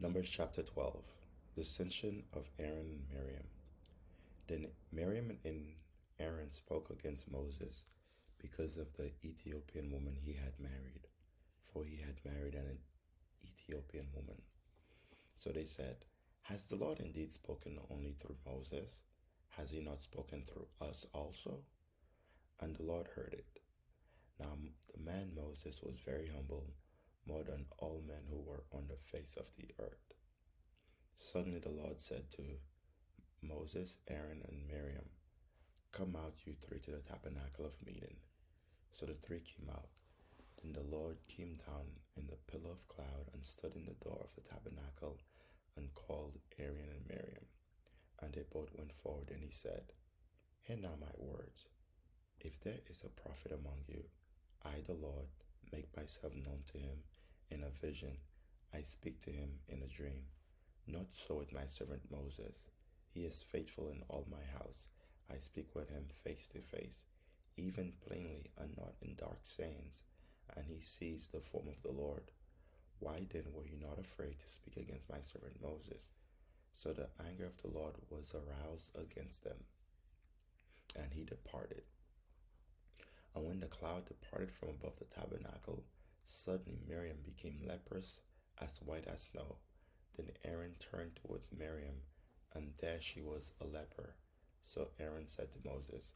Numbers chapter 12. Dissension of Aaron and Miriam. Then Miriam and Aaron spoke against Moses because of the Ethiopian woman he had married, for he had married an Ethiopian woman. So they said, "Has the Lord indeed spoken only through Moses? Has he not spoken through us also?" And the Lord heard it. Now the man Moses was very humble, more than all men who were on the face of the earth. Suddenly the Lord said to Moses, Aaron, and Miriam, "Come out, you three, to the tabernacle of meeting." So the three came out. Then the Lord came down in the pillar of cloud and stood in the door of the tabernacle and called Aaron and Miriam. And they both went forward, and he said, "Hear now my words. If there is a prophet among you, I, the Lord, make myself known to him in a vision. I speak to him in a dream. Not so with my servant Moses. He is faithful in all my house. I speak with him face to face, even plainly and not in dark sayings, and he sees the form of the Lord. Why then were you not afraid to speak against my servant Moses?" So the anger of the Lord was aroused against them, and he departed. And when the cloud departed from above the tabernacle, suddenly Miriam became leprous, as white as snow. Then Aaron turned towards Miriam, and there she was a leper. So Aaron said to Moses,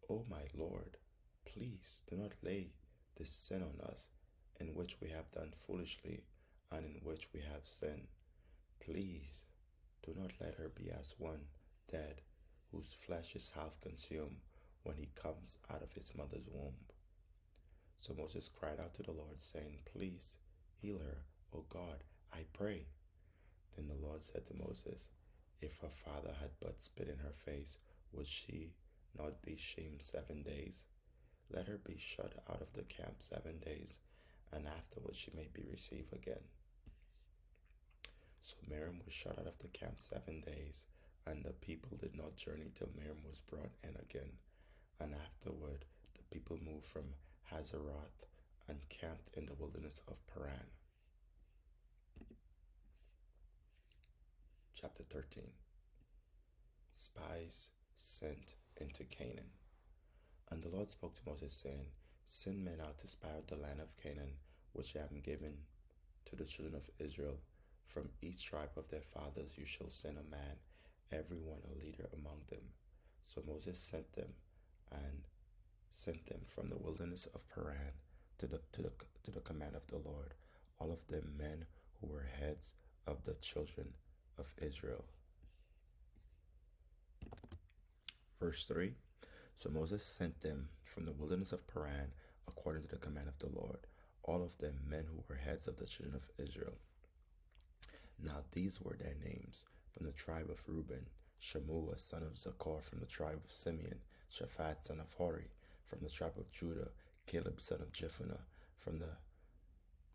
"O my Lord, please do not lay this sin on us, in which we have done foolishly, and in which we have sinned. Please do not let her be as one dead, whose flesh is half consumed when he comes out of his mother's womb." So Moses cried out to the Lord, saying, "Please heal her, O God, I pray." Then the Lord said to Moses, "If her father had but spit in her face, would she not be shamed 7 days? Let her be shut out of the camp 7 days, and afterwards she may be received again." So Miriam was shut out of the camp 7 days, and the people did not journey till Miriam was brought in again. And afterward the people moved from Hazeroth and camped in the wilderness of Paran. Chapter 13. Spies sent into Canaan. And the Lord spoke to Moses, saying, "Send men out to spy out the land of Canaan, which I am giving to the children of Israel. From each tribe of their fathers you shall send a man, every one a leader among them." So Moses sent them from the wilderness of Paran to the command of the Lord, all of them men who were heads of the children of Israel. Verse 3. So Moses sent them from the wilderness of Paran according to the command of the Lord, all of them men who were heads of the children of Israel. Now these were their names: from the tribe of Reuben, Shammua son of Zaccur; from the tribe of Simeon, Shaphat son of Hori; from the tribe of Judah, Caleb son of Jephunneh; from the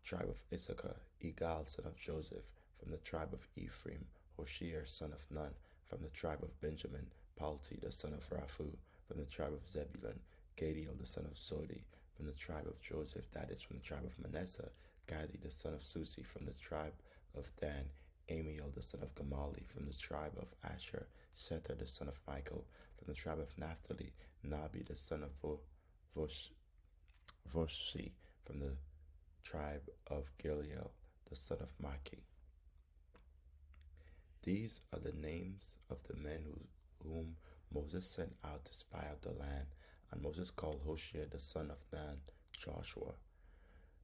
tribe of Issachar, Igal son of Joseph; from the tribe of Ephraim, Hoshea son of Nun; from the tribe of Benjamin, Palti the son of Raphu; from the tribe of Zebulun, Gadiel the son of Sodi; from the tribe of Joseph, that is, from the tribe of Manasseh, Gadi the son of Susi; from the tribe of Dan, Amiel the son of Gamali; from the tribe of Asher, Sethur the son of Michael; from the tribe of Naphtali, Nabi the son of Voshi; from the tribe of Gilead the son of Maki. These are the names of the men whom Moses sent out to spy out the land. And Moses called Hoshea the son of Nun Joshua.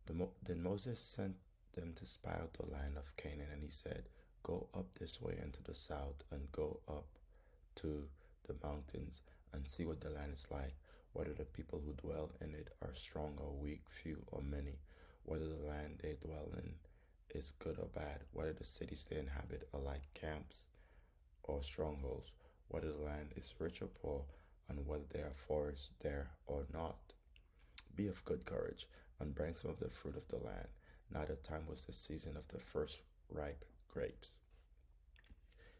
Then Moses sent them to spy out the land of Canaan, and he said, "Go up this way into the south, and go up to the mountains, and see what the land is like, whether the people who dwell in it are strong or weak, few or many, whether the land they dwell in is good or bad, whether the cities they inhabit are like camps or strongholds, whether the land is rich or poor, and whether there are forests there or not. Be of good courage, and bring some of the fruit of the land." Now the time was the season of the first ripe grapes.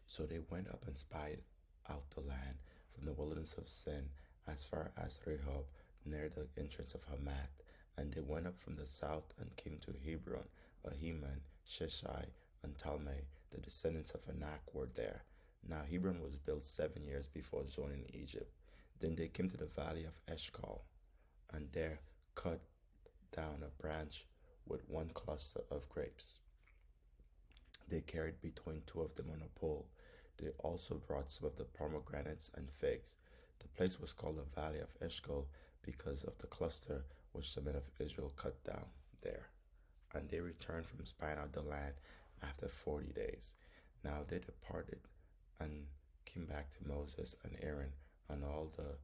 So they went up and spied out the land from the wilderness of Sin as far as Rehob, near the entrance of Hamath. And they went up from the south and came to Hebron, Ahiman, Sheshai, and Talmai, the descendants of Anak, were there. Now Hebron was built 7 years before zoning in Egypt. Then they came to the valley of Eshcol, and there cut down a branch with one cluster of grapes. They carried between two of them on a pole. They also brought some of the pomegranates and figs. The place was called the Valley of Eshcol because of the cluster which the men of Israel cut down there. And they returned from spying out the land after 40 days. Now they departed and came back to Moses and Aaron and all the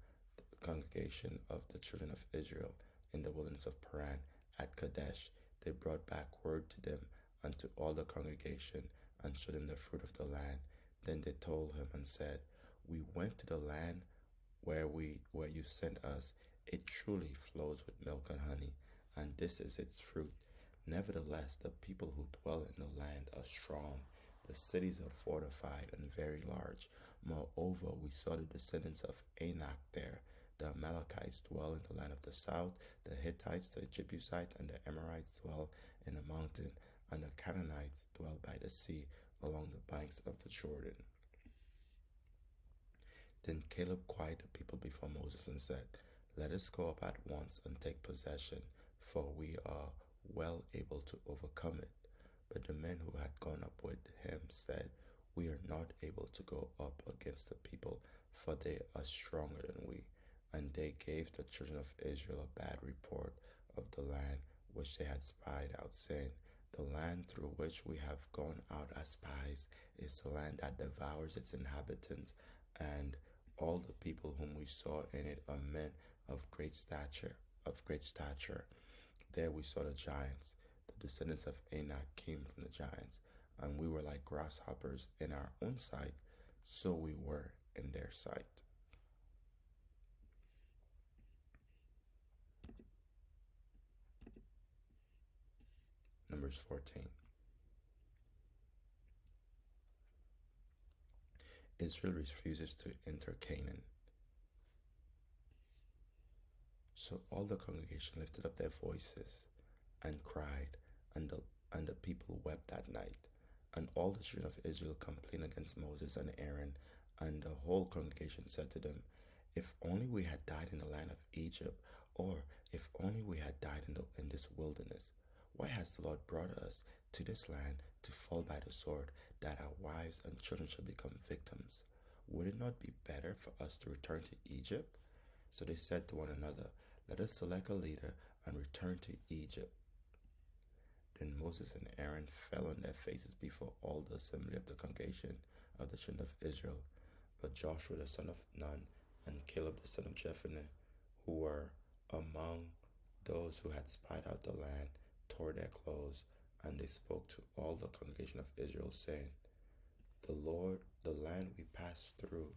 congregation of the children of Israel in the wilderness of Paran at Kadesh. They brought back word to them and to all the congregation and showed them the fruit of the land. Then they told him and said, "We went to the land where you sent us. It truly flows with milk and honey, and this is its fruit. Nevertheless, the people who dwell in the land are strong. The cities are fortified and very large. Moreover, we saw the descendants of Anak there. The Amalekites dwell in the land of the south. The Hittites, the Jebusites, and the Amorites dwell in the mountain, and the Canaanites dwell by the sea along the banks of the Jordan." Then Caleb quieted the people before Moses and said, "Let us go up at once and take possession, for we are well able to overcome it." But the men who had gone up with him said, "We are not able to go up against the people, for they are stronger than we." And they gave the children of Israel a bad report of the land which they had spied out, saying, "The land through which we have gone out as spies is the land that devours its inhabitants, and all the people whom we saw in it are men of great stature. There we saw the giants. The descendants of Anak came from the giants, and we were like grasshoppers in our own sight, so we were in their sight." Numbers 14. Israel refuses to enter Canaan. So all the congregation lifted up their voices and cried, and the people wept that night. And all the children of Israel complained against Moses and Aaron, and the whole congregation said to them, "If only we had died in the land of Egypt, or if only we had died in this wilderness. Why has the Lord brought us to this land to fall by the sword, that our wives and children should become victims? Would it not be better for us to return to Egypt?" So they said to one another, "Let us select a leader and return to Egypt." Then Moses and Aaron fell on their faces before all the assembly of the congregation of the children of Israel. But Joshua the son of Nun and Caleb the son of Jephunneh, who were among those who had spied out the land, tore their clothes, and they spoke to all the congregation of Israel, saying, The land we passed through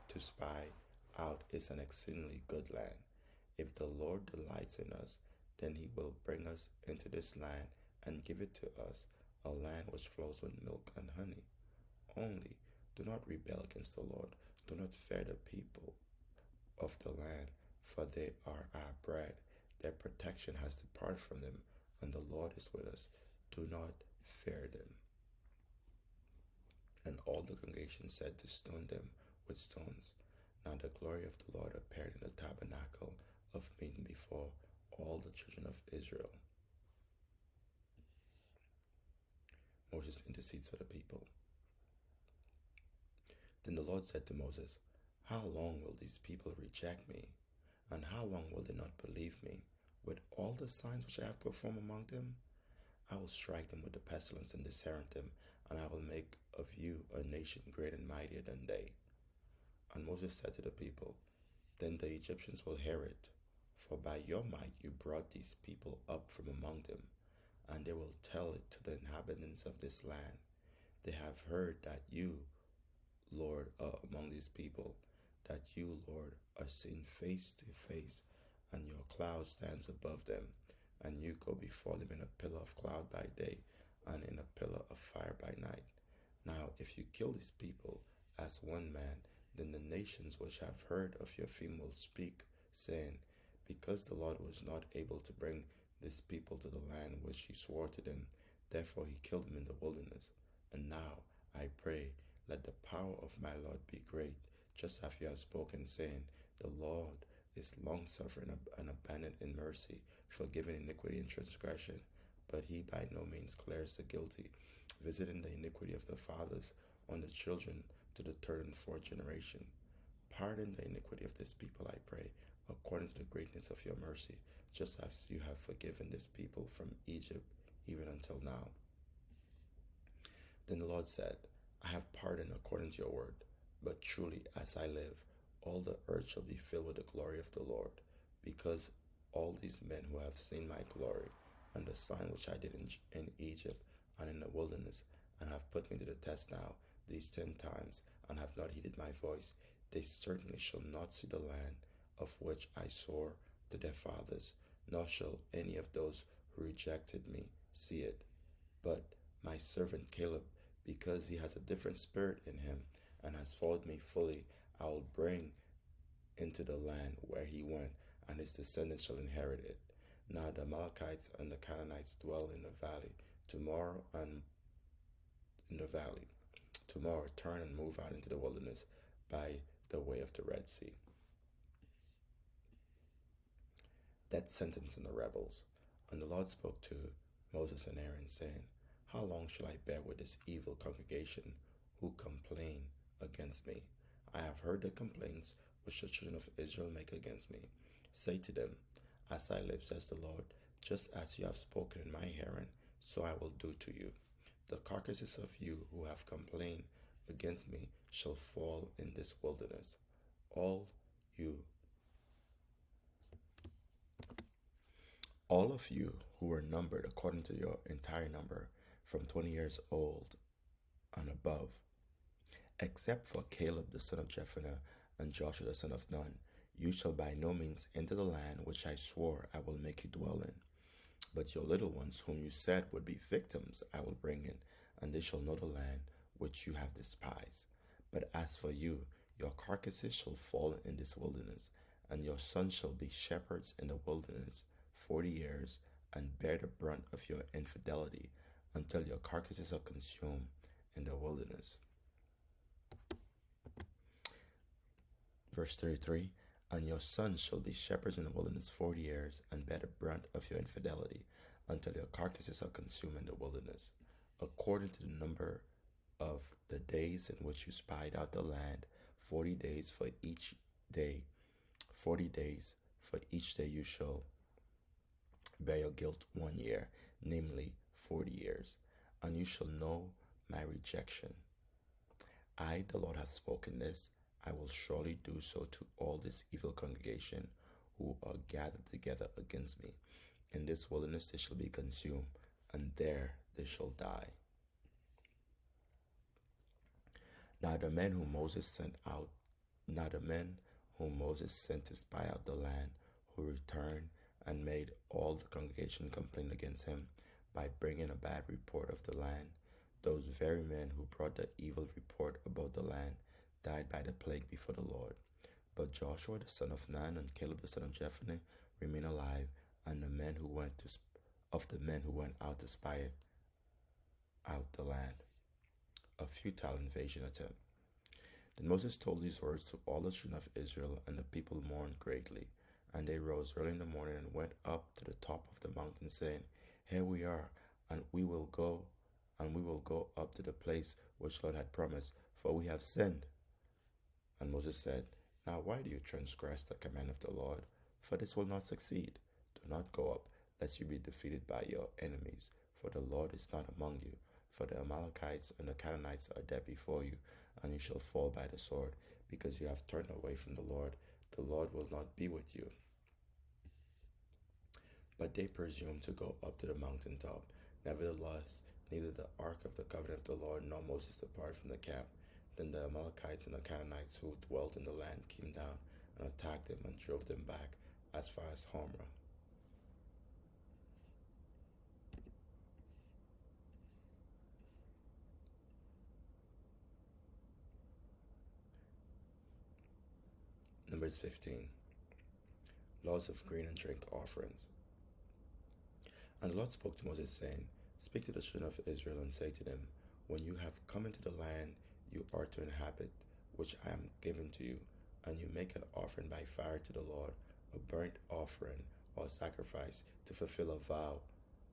to spy out is an exceedingly good land. If the Lord delights in us, then he will bring us into this land and give it to us, a land which flows with milk and honey. Only do not rebel against the Lord. Do not fear the people of the land, for they are our bread. Their protection has departed from them, and the Lord is with us. Do not fear them." And all the congregation said to stone them with stones. Now the glory of the Lord appeared in the tabernacle of meeting before all the children of Israel. Moses intercedes for the people. Then the Lord said to Moses, "How long will these people reject me? And how long will they not believe me? With all the signs which I have performed among them, I will strike them with the pestilence and disinherit them, and I will make of you a nation great and mightier than they." And Moses said to the people, "Then the Egyptians will hear it, for by your might you brought these people up from among them, and they will tell it to the inhabitants of this land. They have heard that you, Lord, are among these people, that you, Lord, are seen face to face, and your cloud stands above them, and you go before them in a pillar of cloud by day and in a pillar of fire by night. Now, if you kill these people as one man, then the nations which have heard of your fame will speak, saying, because the Lord was not able to bring this people to the land which he swore to them, therefore he killed them in the wilderness. And now I pray, let the power of my Lord be great, just as you have spoken, saying, the Lord is long suffering and abundant in mercy, forgiving iniquity and transgression. But he by no means clears the guilty, visiting the iniquity of the fathers on the children to the third and fourth generation. Pardon the iniquity of this people, I pray, according to the greatness of your mercy, just as you have forgiven this people from Egypt, even until now. Then the Lord said, I have pardoned according to your word, but truly as I live, all the earth shall be filled with the glory of the Lord, because all these men who have seen my glory, and the sign which I did in Egypt and in the wilderness, and have put me to the test now, these 10 times, and have not heeded my voice, they certainly shall not see the land of which I swore to their fathers, nor shall any of those who rejected me see it. But my servant Caleb, because he has a different spirit in him, and has followed me fully, I will bring into the land where he went, and his descendants shall inherit it. Now the Amalekites and the Canaanites dwell in the valley. Tomorrow turn and move out into the wilderness by the way of the Red Sea. That sentence in the rebels. And the Lord spoke to Moses and Aaron, saying, how long shall I bear with this evil congregation who complain against me? I have heard the complaints which the children of Israel make against me. Say to them, as I live, says the Lord, just as you have spoken in my hearing, so I will do to you. The carcasses of you who have complained against me shall fall in this wilderness. All of you who were numbered according to your entire number, from 20 years old and above, except for Caleb the son of Jephunneh and Joshua the son of Nun, you shall by no means enter the land which I swore I will make you dwell in. But your little ones, whom you said would be victims, I will bring in, and they shall know the land which you have despised. But as for you, your carcasses shall fall in this wilderness, and your sons shall be shepherds in the wilderness 40 years, and bear the brunt of your infidelity, until your carcasses are consumed in the wilderness. Verse 33, and your sons shall be shepherds in the wilderness 40 years, and bear the brunt of your infidelity, until your carcasses are consumed in the wilderness, according to the number of the days in which you spied out the land, 40 days for each day. 40 days for each day you shall bear your guilt 1 year, namely 40 years, and you shall know my rejection. I, the Lord, have spoken this. I will surely do so to all this evil congregation who are gathered together against me. In this wilderness they shall be consumed, and there they shall die. Now the men whom Moses sent to spy out the land, who returned and made all the congregation complain against him by bringing a bad report of the land, those very men who brought the evil report about the land died by the plague before the Lord. But Joshua the son of Nun and Caleb the son of Jephunneh remain alive, and the men who went out to spy out the land. A futile invasion attempt. Then Moses told these words to all the children of Israel, and the people mourned greatly. And they rose early in the morning and went up to the top of the mountain, saying, here we are, and we will go up to the place which the Lord had promised, for we have sinned. And Moses said, now why do you transgress the command of the Lord? For this will not succeed. Do not go up, lest you be defeated by your enemies, for the Lord is not among you. For the Amalekites and the Canaanites are dead before you, and you shall fall by the sword, because you have turned away from the Lord. The Lord will not be with you. But they presumed to go up to the mountaintop. Nevertheless, neither the ark of the covenant of the Lord nor Moses departed from the camp. Then the Amalekites and the Canaanites who dwelt in the land came down and attacked them and drove them back as far as Hormah. Numbers 15. Laws of grain and drink offerings. And the Lord spoke to Moses, saying, speak to the children of Israel and say to them, When you have come into the land you are to inhabit, which I am giving to you, and you make an offering by fire to the Lord, a burnt offering or a sacrifice to fulfill a vow,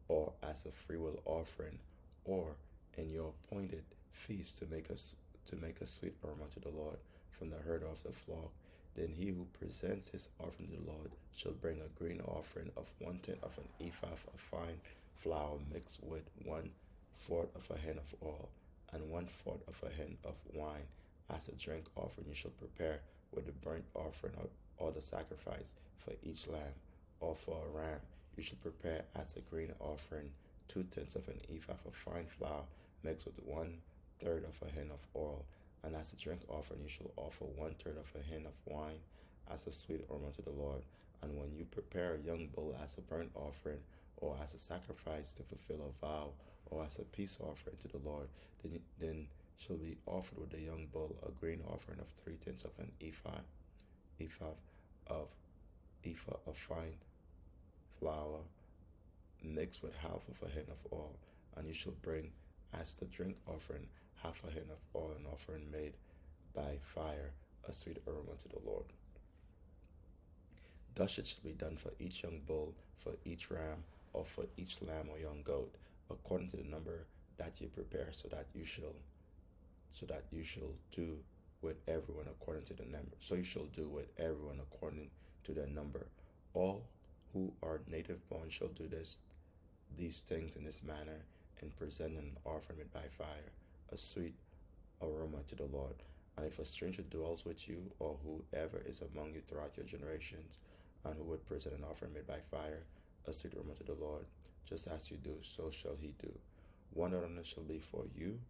or as a freewill offering, or in your appointed feast to make a sweet aroma to the Lord from the herd of the flock, then he who presents his offering to the Lord shall bring a grain offering of 1/10 of an ephah of fine flour mixed with 1/4 of a hin of oil, and 1/4 of a hin of wine as a drink offering. You shall prepare with the burnt offering or the sacrifice for each lamb, or for a ram. You should prepare as a grain offering 2/10 of an ephah of fine flour mixed with 1/3 of a hin of oil, and as a drink offering you shall offer 1/3 of a hin of wine as a sweet aroma to the Lord. And when you prepare a young bull as a burnt offering, or as a sacrifice to fulfill a vow, or as a peace offering to the Lord, then shall be offered with the young bull a grain offering of 3/10 of an ephah of fine flour mixed with half of a hin of oil, and you shall bring as the drink offering half a hin of oil, an offering made by fire, a sweet aroma to the Lord. Thus it shall be done for each young bull, for each ram, or for each lamb or young goat, according to the number that you prepare, so that you shall do with everyone according to the number. So you shall do with everyone according to their number. All who are native born shall do these things in this manner, and present an offering made by fire, a sweet aroma to the Lord. And if a stranger dwells with you, or whoever is among you throughout your generations, and who would present an offering made by fire, a sweet aroma to the Lord, just as you do, so shall he do. One ordinance shall be for you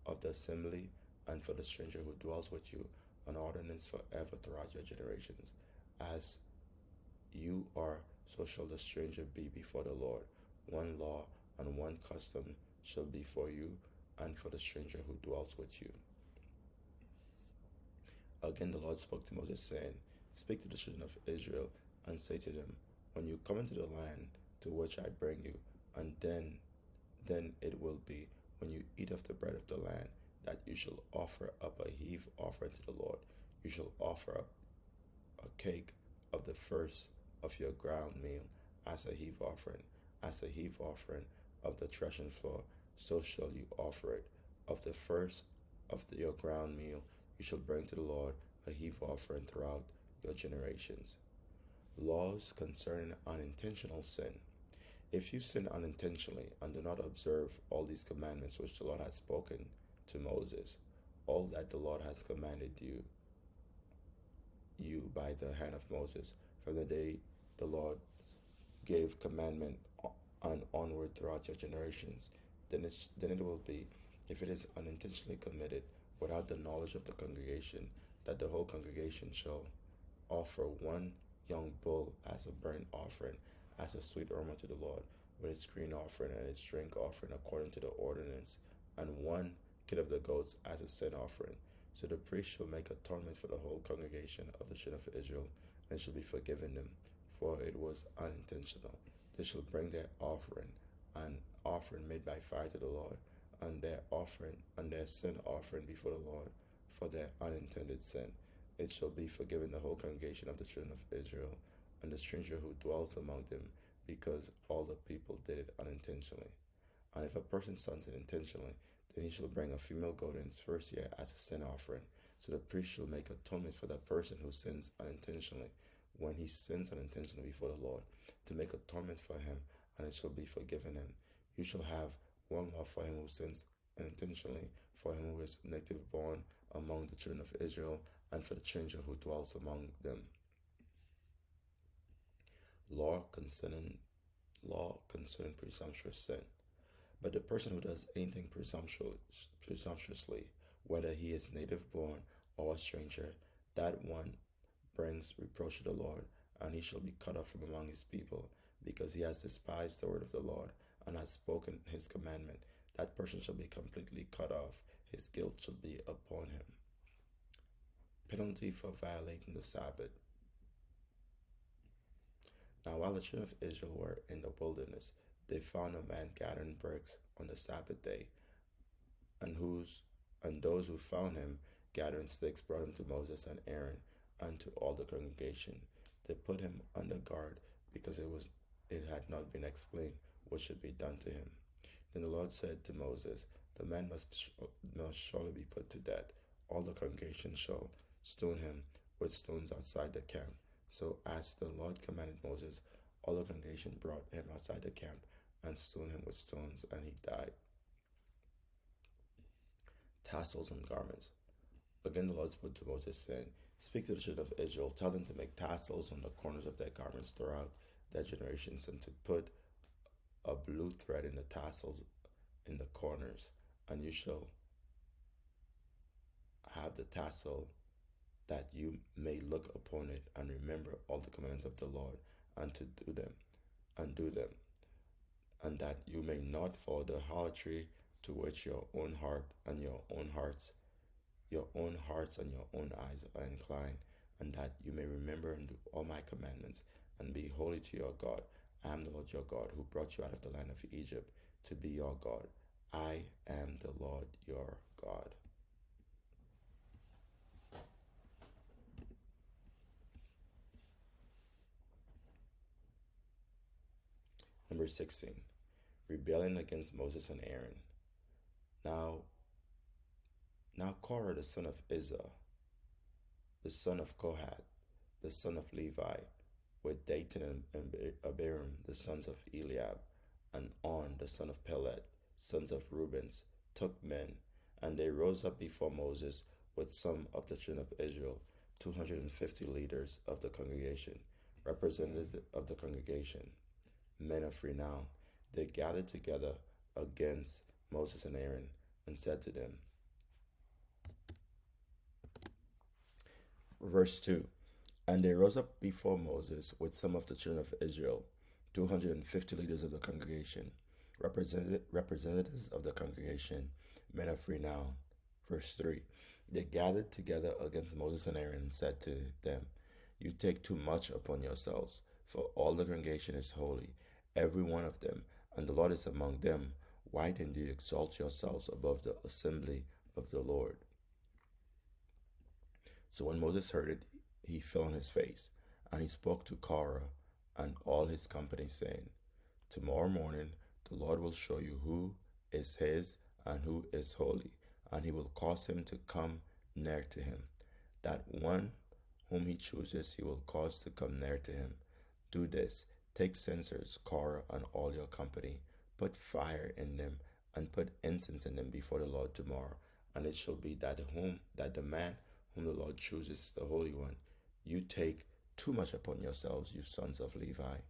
of the assembly, and for the stranger who dwells with you, an ordinance forever throughout your generations. As you are, so shall the stranger be before the Lord. One law and one custom shall be for you and for the stranger who dwells with you. Again the Lord spoke to Moses, saying, Speak to the children of Israel, and say to them, When you come into the land to which I bring you, and then it will be, when you eat of the bread of the land, that you shall offer up a heave offering to the Lord. You shall offer up a cake of the first of your ground meal as a heave offering, of the threshing floor, so shall you offer it. Of the first of your ground meal you shall bring to the Lord a heave offering throughout your generations. Laws concerning unintentional sin. If you sin unintentionally and do not observe all these commandments which the Lord has spoken to Moses, all that the Lord has commanded you by the hand of Moses, from the day the Lord gave commandment and onward throughout your generations, then it will be, if it is unintentionally committed without the knowledge of the congregation, that the whole congregation shall offer one young bull as a burnt offering, as a sweet aroma to the Lord, with its grain offering and its drink offering according to the ordinance, and one kid of the goats as a sin offering. So the priest shall make atonement for the whole congregation of the children of Israel, and shall be forgiven them, for it was unintentional. They shall bring their offering, an offering made by fire to the Lord, and their sin offering before the Lord for their unintended sin. It shall be forgiven the whole congregation of the children of Israel, and the stranger who dwells among them, because all the people did it unintentionally. And if a person sins it intentionally, then he shall bring a female goat in its first year as a sin offering. So the priest shall make atonement for that person who sins unintentionally, when he sins unintentionally before the Lord, to make atonement for him, and it shall be forgiven him. You shall have one law for him who sins unintentionally, for him who is native born among the children of Israel, and for the stranger who dwells among them. Law concerning presumptuous sin. But the person who does anything presumptuously, whether he is native born or a stranger, that one brings reproach to the Lord, and he shall be cut off from among his people, because he has despised the word of the Lord, and has spoken his commandment. That person shall be completely cut off. His guilt shall be upon him. Penalty for violating the Sabbath. Now while the children of Israel were in the wilderness, they found a man gathering bricks on the Sabbath day. and those who found him gathering sticks brought him to Moses and Aaron and to all the congregation. They put him under guard because it had not been explained what should be done to him. Then the Lord said to Moses, "The man must surely be put to death. All the congregation shall stone him with stones outside the camp." So as the Lord commanded Moses, all the congregation brought him outside the camp and stoned him with stones, and he died. Tassels and garments. Again the Lord spoke to Moses, saying, "Speak to the children of Israel, tell them to make tassels on the corners of their garments throughout their generations, and to put a blue thread in the tassels in the corners, and you shall have the tassel that you may look upon it and remember all the commandments of the Lord, and to do them, and that you may not follow the harlotry to which your own heart and your own hearts and your own eyes are inclined, and that you may remember and do all my commandments, and be holy to your God. I am the Lord your God, who brought you out of the land of Egypt to be your God. I am the Lord your God." Number 16, rebellion against Moses and Aaron. Now Korah, the son of Izhar, the son of Kohath, the son of Levi, with Dathan and Abiram, the sons of Eliab, and On, the son of Pelet, sons of Reuben, took men, and they rose up before Moses with some of the children of Israel, 250 leaders of the congregation, representatives of the congregation, men of renown. They gathered together against Moses and Aaron and said to them, verse 2, "And they rose up before Moses with some of the children of Israel, 250 leaders of the congregation, representatives of the congregation, men of renown." Verse 3, "They gathered together against Moses and Aaron and said to them, 'You take too much upon yourselves, for all the congregation is holy, every one of them, and the Lord is among them. Why then do you exalt yourselves above the assembly of the Lord?'" So when Moses heard it, he fell on his face, and he spoke to Korah and all his company, saying, "Tomorrow morning the Lord will show you who is his and who is holy, and he will cause him to come near to him. That one whom he chooses he will cause to come near to him. Do this, take censers, Korah and all your company, put fire in them, and put incense in them before the Lord tomorrow. And it shall be that the man whom the Lord chooses is the Holy One. You take too much upon yourselves, you sons of Levi."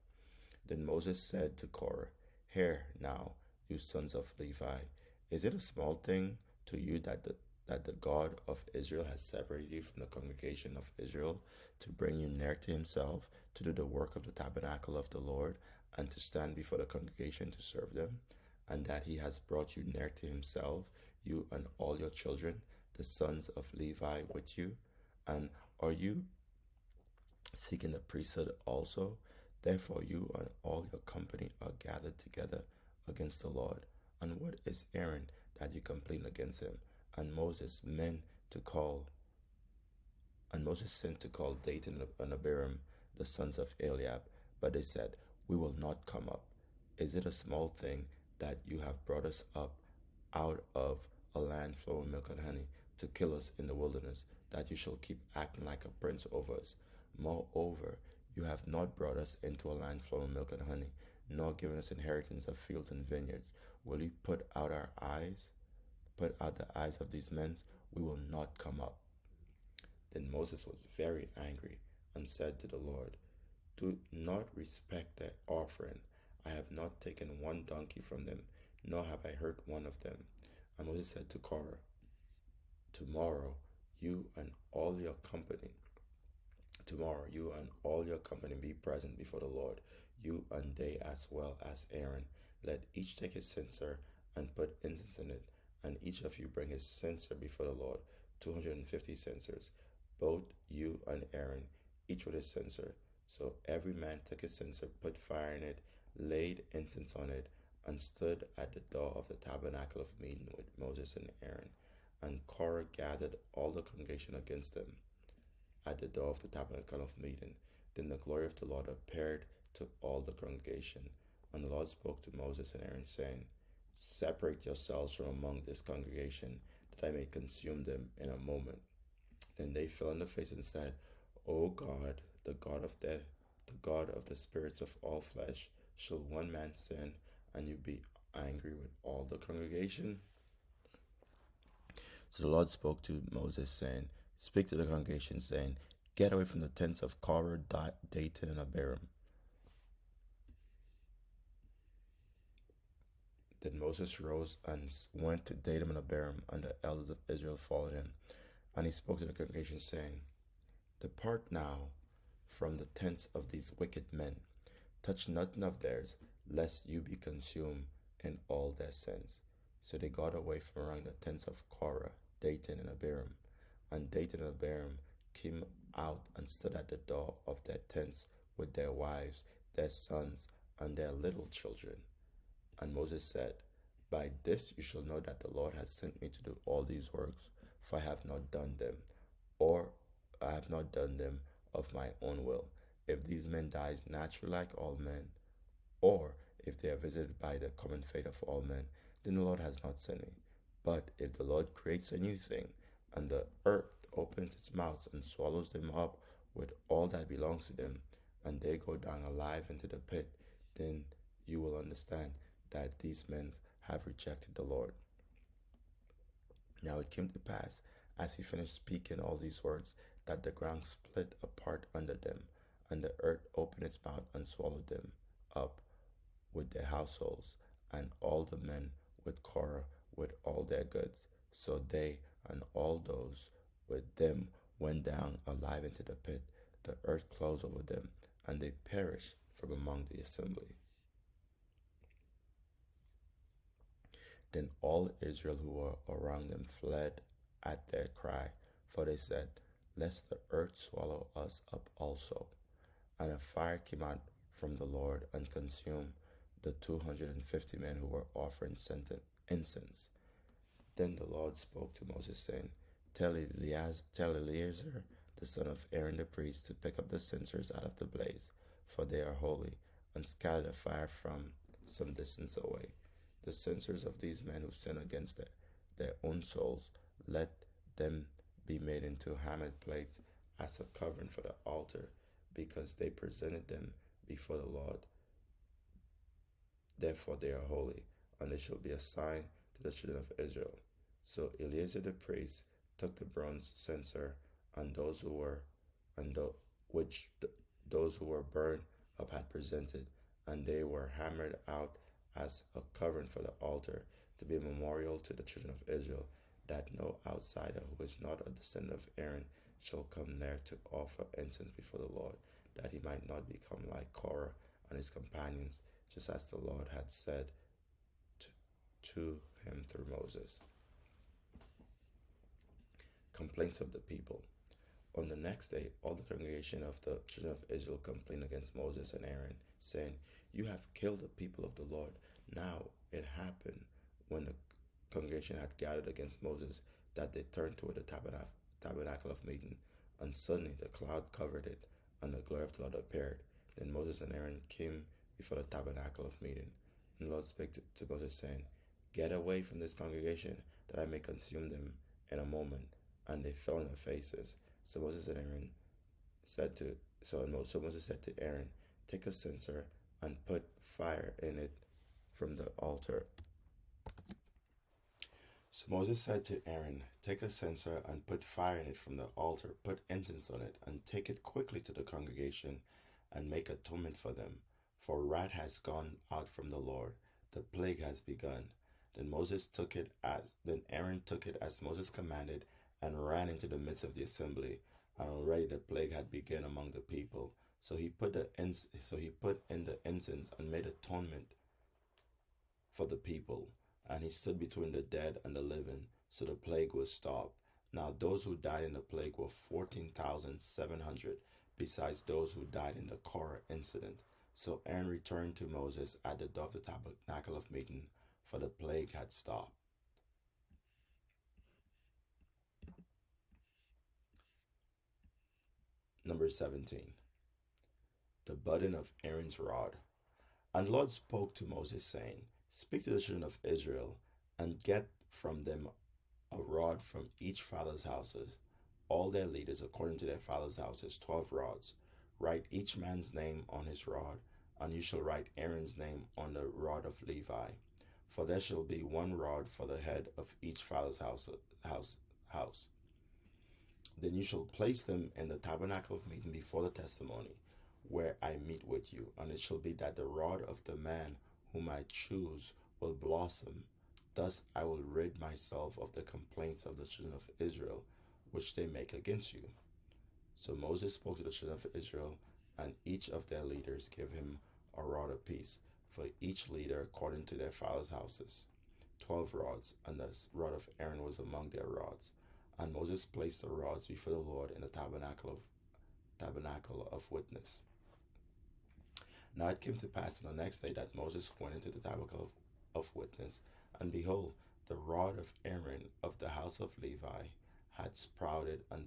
Then Moses said to Korah, "Hear now, you sons of Levi, is it a small thing to you that the God of Israel has separated you from the congregation of Israel to bring you near to himself, to do the work of the tabernacle of the Lord, and to stand before the congregation to serve them? And that he has brought you near to himself, you and all your children, the sons of Levi with you? And are you seeking the priesthood also? Therefore you and all your company are gathered together against the Lord. And what is Aaron that you complain against him?" And Moses sent to call Dathan and Abiram, the sons of Eliab. But they said, "We will not come up. Is it a small thing that you have brought us up out of a land flowing milk and honey to kill us in the wilderness, that you shall keep acting like a prince over us? Moreover, you have not brought us into a land flowing milk and honey, nor given us inheritance of fields and vineyards. Will you put out the eyes of these men? We will not come up." Then Moses was very angry and said to the Lord, "Do not respect their offering. I have not taken one donkey from them, nor have I hurt one of them." And Moses said to Korah, Tomorrow you and all your company be present before the Lord, you and they as well as Aaron. Let each take his censer and put incense in it, and each of you bring his censer before the Lord, 250 censers, both you and Aaron, each with his censer. So every man took his censer, put fire in it, laid incense on it, and stood at the door of the tabernacle of meeting with Moses and Aaron. And Korah gathered all the congregation against them at the door of the tabernacle of meeting. Then the glory of the Lord appeared to all the congregation. And the Lord spoke to Moses and Aaron, saying, Separate yourselves from among this congregation, that I may consume them in a moment. Then they fell on their face and said, O God, the God of death, the God of the spirits of all flesh, shall one man sin, and you be angry with all the congregation? So the Lord spoke to Moses, saying, Speak to the congregation, saying, Get away from the tents of Korah, Dathan, and Abiram. Then Moses rose and went to Dathan and Abiram, and the elders of Israel followed him. And he spoke to the congregation, saying, Depart now from the tents of these wicked men. Touch nothing of theirs, lest you be consumed in all their sins. So they got away from around the tents of Korah, Dathan, and Abiram. And Dathan and Abiram came out and stood at the door of their tents with their wives, their sons, and their little children. And Moses said, By this you shall know that the Lord has sent me to do all these works, for I have not done them, or I have not done them of my own will. If these men die naturally like all men, or if they are visited by the common fate of all men, then the Lord has not sent me. But if the Lord creates a new thing, and the earth opens its mouth and swallows them up with all that belongs to them, and they go down alive into the pit, then you will understand that these men have rejected the Lord. Now it came to pass, as he finished speaking all these words, that the ground split apart under them, and the earth opened its mouth and swallowed them up with their households, and all the men with Korah with all their goods. So they and all those with them went down alive into the pit. The earth closed over them, and they perished from among the assembly. Then all Israel who were around them fled at their cry, for they said, Lest the earth swallow us up also. And a fire came out from the Lord and consumed the 250 men who were offering incense. Then the Lord spoke to Moses, saying, Tell Eleazar, the son of Aaron the priest, to pick up the censers out of the blaze, for they are holy, and scatter the fire from some distance away. The censers of these men who sin against their own souls, let them be made into hammered plates as a covering for the altar, because they presented them before the Lord. Therefore they are holy, and they shall be a sign to the children of Israel. So Eleazar the priest took the bronze censer, and those who were burned up had presented, and they were hammered out as a covering for the altar, to be a memorial to the children of Israel, that no outsider who is not a descendant of Aaron shall come near to offer incense before the Lord, that he might not become like Korah and his companions, just as the Lord had said to him through Moses. Complaints of the people. On the next day, all the congregation of the children of Israel complained against Moses and Aaron, saying, You have killed the people of the Lord. Now it happened, when the congregation had gathered against Moses, that they turned toward the tabernacle of meeting, and suddenly the cloud covered it, and the glory of the Lord appeared. Then Moses and Aaron came before the tabernacle of meeting. And the Lord spake to Moses, saying, Get away from this congregation, that I may consume them in a moment. And they fell on their faces. So Moses said to Aaron, Take a censer and put fire in it from the altar. So Moses said to Aaron, Take a censer and put fire in it from the altar, put incense on it, and take it quickly to the congregation, and make atonement for them. For wrath has gone out from the Lord, the plague has begun. Then Aaron took it as Moses commanded, and ran into the midst of the assembly, and already the plague had begun among the people. So he put in the incense and made atonement for the people, and he stood between the dead and the living, so the plague was stopped. Now those who died in the plague were 14,700, besides those who died in the Korah incident. So Aaron returned to Moses at the door of the tabernacle of meeting, for the plague had stopped. Number 17. The budding of Aaron's rod. And the Lord spoke to Moses, saying, Speak to the children of Israel, and get from them a rod from each father's houses, all their leaders according to their father's houses, 12 rods. Write each man's name on his rod, and you shall write Aaron's name on the rod of Levi. For there shall be one rod for the head of each father's house. Then you shall place them in the tabernacle of meeting before the testimony, where I meet with you. And it shall be that the rod of the man whom I choose will blossom. Thus I will rid myself of the complaints of the children of Israel, which they make against you. So Moses spoke to the children of Israel, and each of their leaders gave him a rod apiece, for each leader according to their father's houses, 12 rods, and the rod of Aaron was among their rods. And Moses placed the rods before the Lord in the tabernacle of witness. Now it came to pass on the next day that Moses went into the tabernacle of witness, and behold, the rod of Aaron of the house of Levi had sprouted and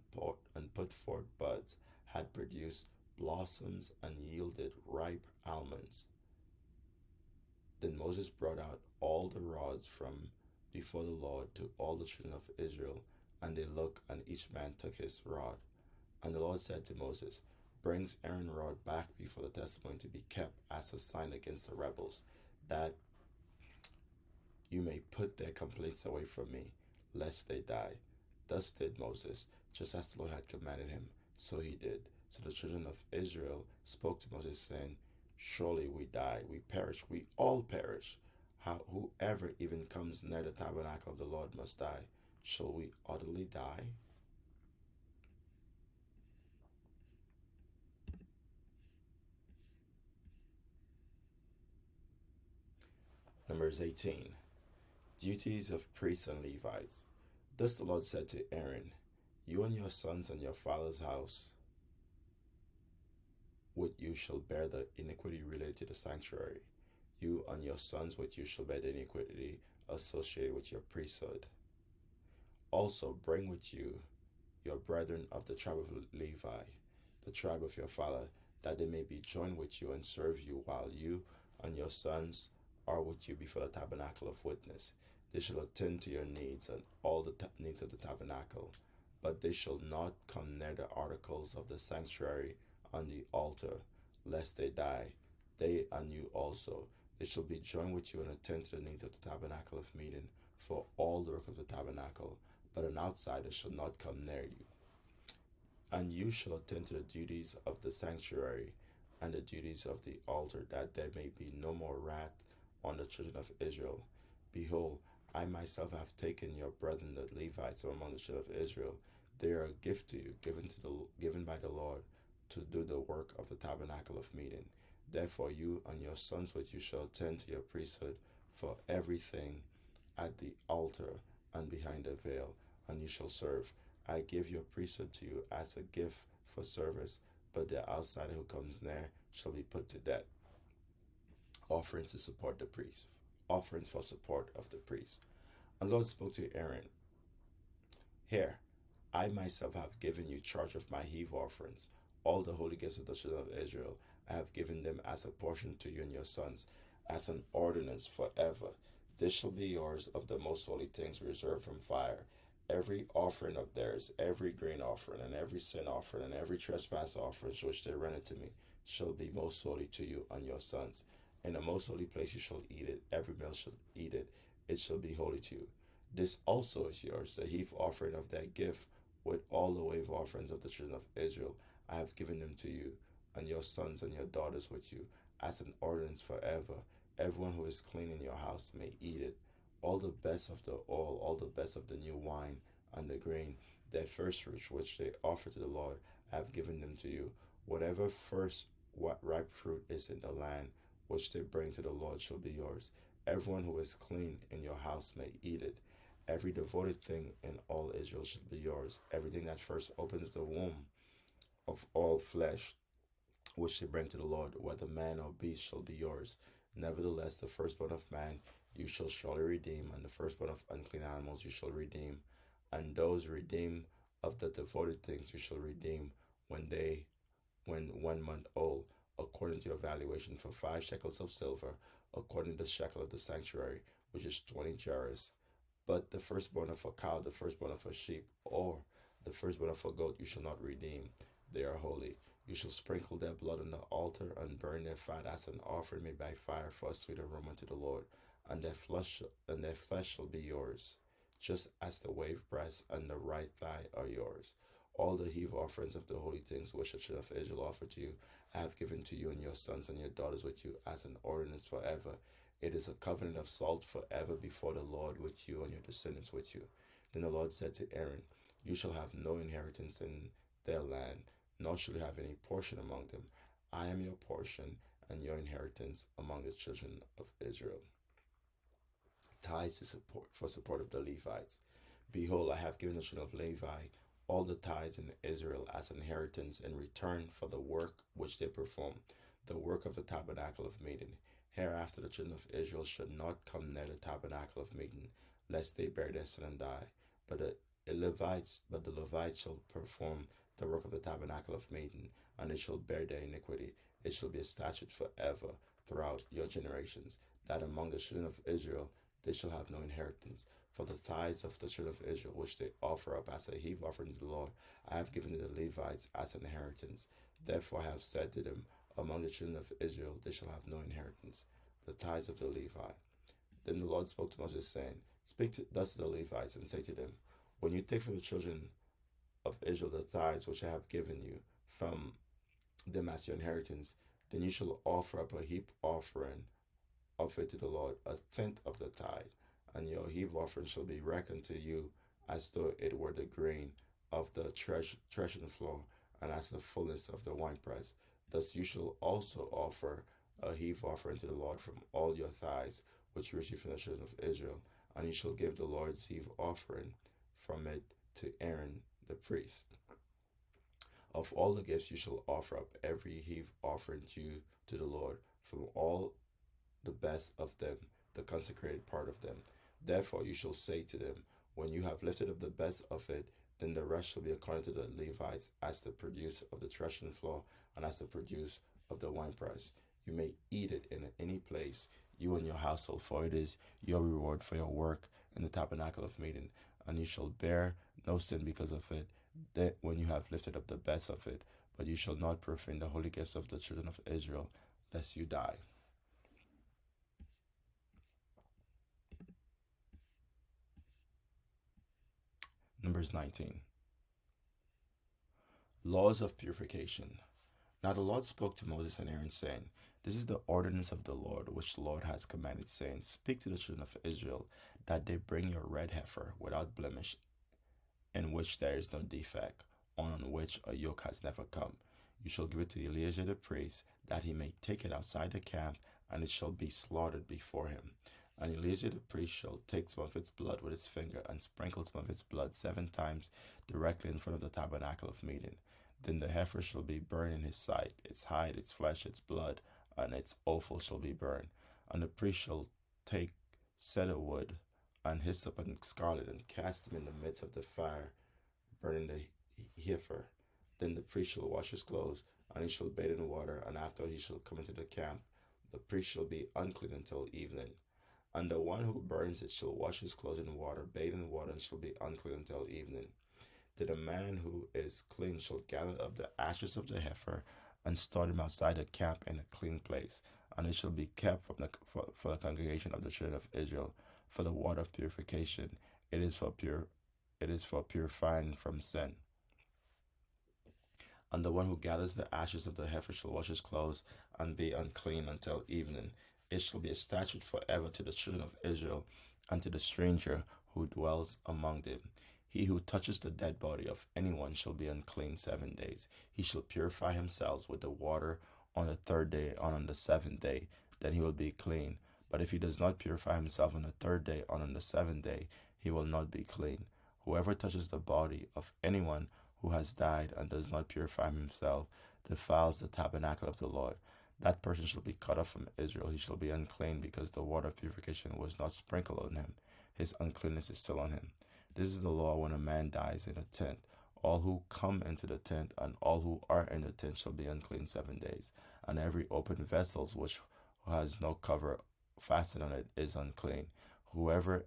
put forth buds, had produced blossoms, and yielded ripe almonds. Then Moses brought out all the rods from before the Lord to all the children of Israel, and they looked, and each man took his rod. And the Lord said to Moses, Bring Aaron's rod back before the testimony to be kept as a sign against the rebels, that you may put their complaints away from me, lest they die. Thus did Moses, just as the Lord had commanded him, so he did. So the children of Israel spoke to Moses, saying, Surely we die, we perish, we all perish. Whoever even comes near the tabernacle of the Lord must die. Shall we utterly die? Numbers 18. Duties of priests and Levites. Thus the Lord said to Aaron, You and your sons and your father's house with you shall bear the iniquity related to the sanctuary. You and your sons with you shall bear the iniquity associated with your priesthood. Also bring with you your brethren of the tribe of Levi, the tribe of your father, that they may be joined with you and serve you, while you and your sons are with you before the tabernacle of witness. They shall attend to your needs and all the needs of the tabernacle, but they shall not come near the articles of the sanctuary on the altar, lest they die, they and you also. They shall be joined with you and attend to the needs of the tabernacle of meeting for all the work of the tabernacle, but an outsider shall not come near you. And you shall attend to the duties of the sanctuary and the duties of the altar, that there may be no more wrath on the children of Israel. Behold, I myself have taken your brethren the Levites from among the children of Israel. They are a gift to you, given by the Lord, to do the work of the tabernacle of meeting. Therefore you and your sons with you shall attend to your priesthood for everything at the altar and behind the veil, and you shall serve. I give your priesthood to you as a gift for service, but the outsider who comes near shall be put to death. Offerings to support the priest. Offerings for support of the priest. And the Lord spoke to Aaron, Here, I myself have given you charge of my heave offerings. All the holy gifts of the children of Israel, I have given them as a portion to you and your sons, as an ordinance forever. This shall be yours of the most holy things reserved from fire. Every offering of theirs, every grain offering, and every sin offering, and every trespass offering which they render to me, shall be most holy to you and your sons. In a most holy place you shall eat it, every male shall eat it, it shall be holy to you. This also is yours, the heave offering of that gift, with all the wave offerings of the children of Israel. I have given them to you, and your sons and your daughters with you, as an ordinance forever. Everyone who is clean in your house may eat it. All the best of the oil, all the best of the new wine, and the grain, their first fruits which they offer to the Lord, I have given them to you. Whatever first ripe fruit is in the land, which they bring to the Lord, shall be yours. Everyone who is clean in your house may eat it. Every devoted thing in all Israel shall be yours. Everything that first opens the womb of all flesh, which they bring to the Lord, whether man or beast, shall be yours. Nevertheless, the firstborn of man you shall surely redeem, and the firstborn of unclean animals you shall redeem, and those redeemed of the devoted things you shall redeem when 1 month old, according to your valuation, for 5 shekels of silver, according to the shekel of the sanctuary, which is 20 gerahs. But the firstborn of a cow, the firstborn of a sheep, or the firstborn of a goat you shall not redeem. They are holy. You shall sprinkle their blood on the altar and burn their fat as an offering made by fire for a sweet aroma to the Lord, and their flesh shall be yours, just as the wave breast and the right thigh are yours. All the heave offerings of the holy things which the children of Israel offer to you, I have given to you and your sons and your daughters with you as an ordinance forever. It is a covenant of salt forever before the Lord with you and your descendants with you. Then the Lord said to Aaron, you shall have no inheritance in their land, nor shall you have any portion among them. I am your portion and your inheritance among the children of Israel. Tithes for support of the Levites. Behold, I have given the children of Levi all the tithes in Israel as inheritance in return for the work which they perform, the work of the tabernacle of meeting. Hereafter the children of Israel should not come near the tabernacle of meeting, lest they bear their sin and die. But the Levites shall perform the work of the tabernacle of meeting, and they shall bear their iniquity. It shall be a statute forever throughout your generations, that among the children of Israel they shall have no inheritance. For the tithes of the children of Israel, which they offer up as a heave offering to the Lord, I have given to the Levites as an inheritance. Therefore I have said to them, among the children of Israel they shall have no inheritance, the tithes of the Levi. Then the Lord spoke to Moses, saying, Speak thus to the Levites, and say to them, when you take from the children of Israel the tithes which I have given you from them as your inheritance, then you shall offer up a heap offering of it to the Lord, a tenth of the tithe, and your heave offering shall be reckoned to you as though it were the grain of the threshing floor, and as the fullness of the winepress. Thus you shall also offer a heave offering to the Lord from all your tithes, which you receive from the children of Israel, and you shall give the Lord's heave offering from it to Aaron the priest. Of all the gifts you shall offer up every heave offering due to the Lord, from all the best of them, the consecrated part of them. Therefore you shall say to them, when you have lifted up the best of it, then the rest shall be according to the Levites, as the produce of the threshing floor, and as the produce of the winepress. You may eat it in any place, you and your household, for it is your reward for your work in the tabernacle of meeting, and you shall bear no sin because of it, that when you have lifted up the best of it. But you shall not profane the holy gifts of the children of Israel, lest you die. Numbers 19. Laws of purification. Now the Lord spoke to Moses and Aaron, saying, This is the ordinance of the Lord, which the Lord has commanded, saying, Speak to the children of Israel, that they bring your red heifer without blemish, in which there is no defect, on which a yoke has never come. You shall give it to Eleazar the priest, that he may take it outside the camp, and it shall be slaughtered before him. And Eleazar the priest shall take some of its blood with his finger, and sprinkle some of its blood 7 times directly in front of the tabernacle of meeting. Then the heifer shall be burned in his sight, its hide, its flesh, its blood, and its offal shall be burned. And the priest shall take cedar wood, and hyssop, and scarlet, and cast them in the midst of the fire, burning the heifer. Then the priest shall wash his clothes, and he shall bathe in water, and after he shall come into the camp. The priest shall be unclean until evening. And the one who burns it shall wash his clothes in water, bathe in water, and shall be unclean until evening. Then a man who is clean shall gather up the ashes of the heifer, and store them outside the camp in a clean place, and it shall be kept for the congregation of the children of Israel, for the water of purification. It is for purifying from sin. And the one who gathers the ashes of the heifer shall wash his clothes, and be unclean until evening. It shall be a statute forever to the children of Israel, and to the stranger who dwells among them. He who touches the dead body of anyone shall be unclean 7 days. He shall purify himself with the water on the 3rd day, and on the 7th day, then he will be clean. But if he does not purify himself on the 3rd day, and on the 7th day, he will not be clean. Whoever touches the body of anyone who has died and does not purify himself defiles the tabernacle of the Lord. That person shall be cut off from Israel. He shall be unclean because the water of purification was not sprinkled on him. His uncleanness is still on him. This is the law when a man dies in a tent. All who come into the tent and all who are in the tent shall be unclean 7 days. And every open vessel which has no cover fastened on it is unclean. Whoever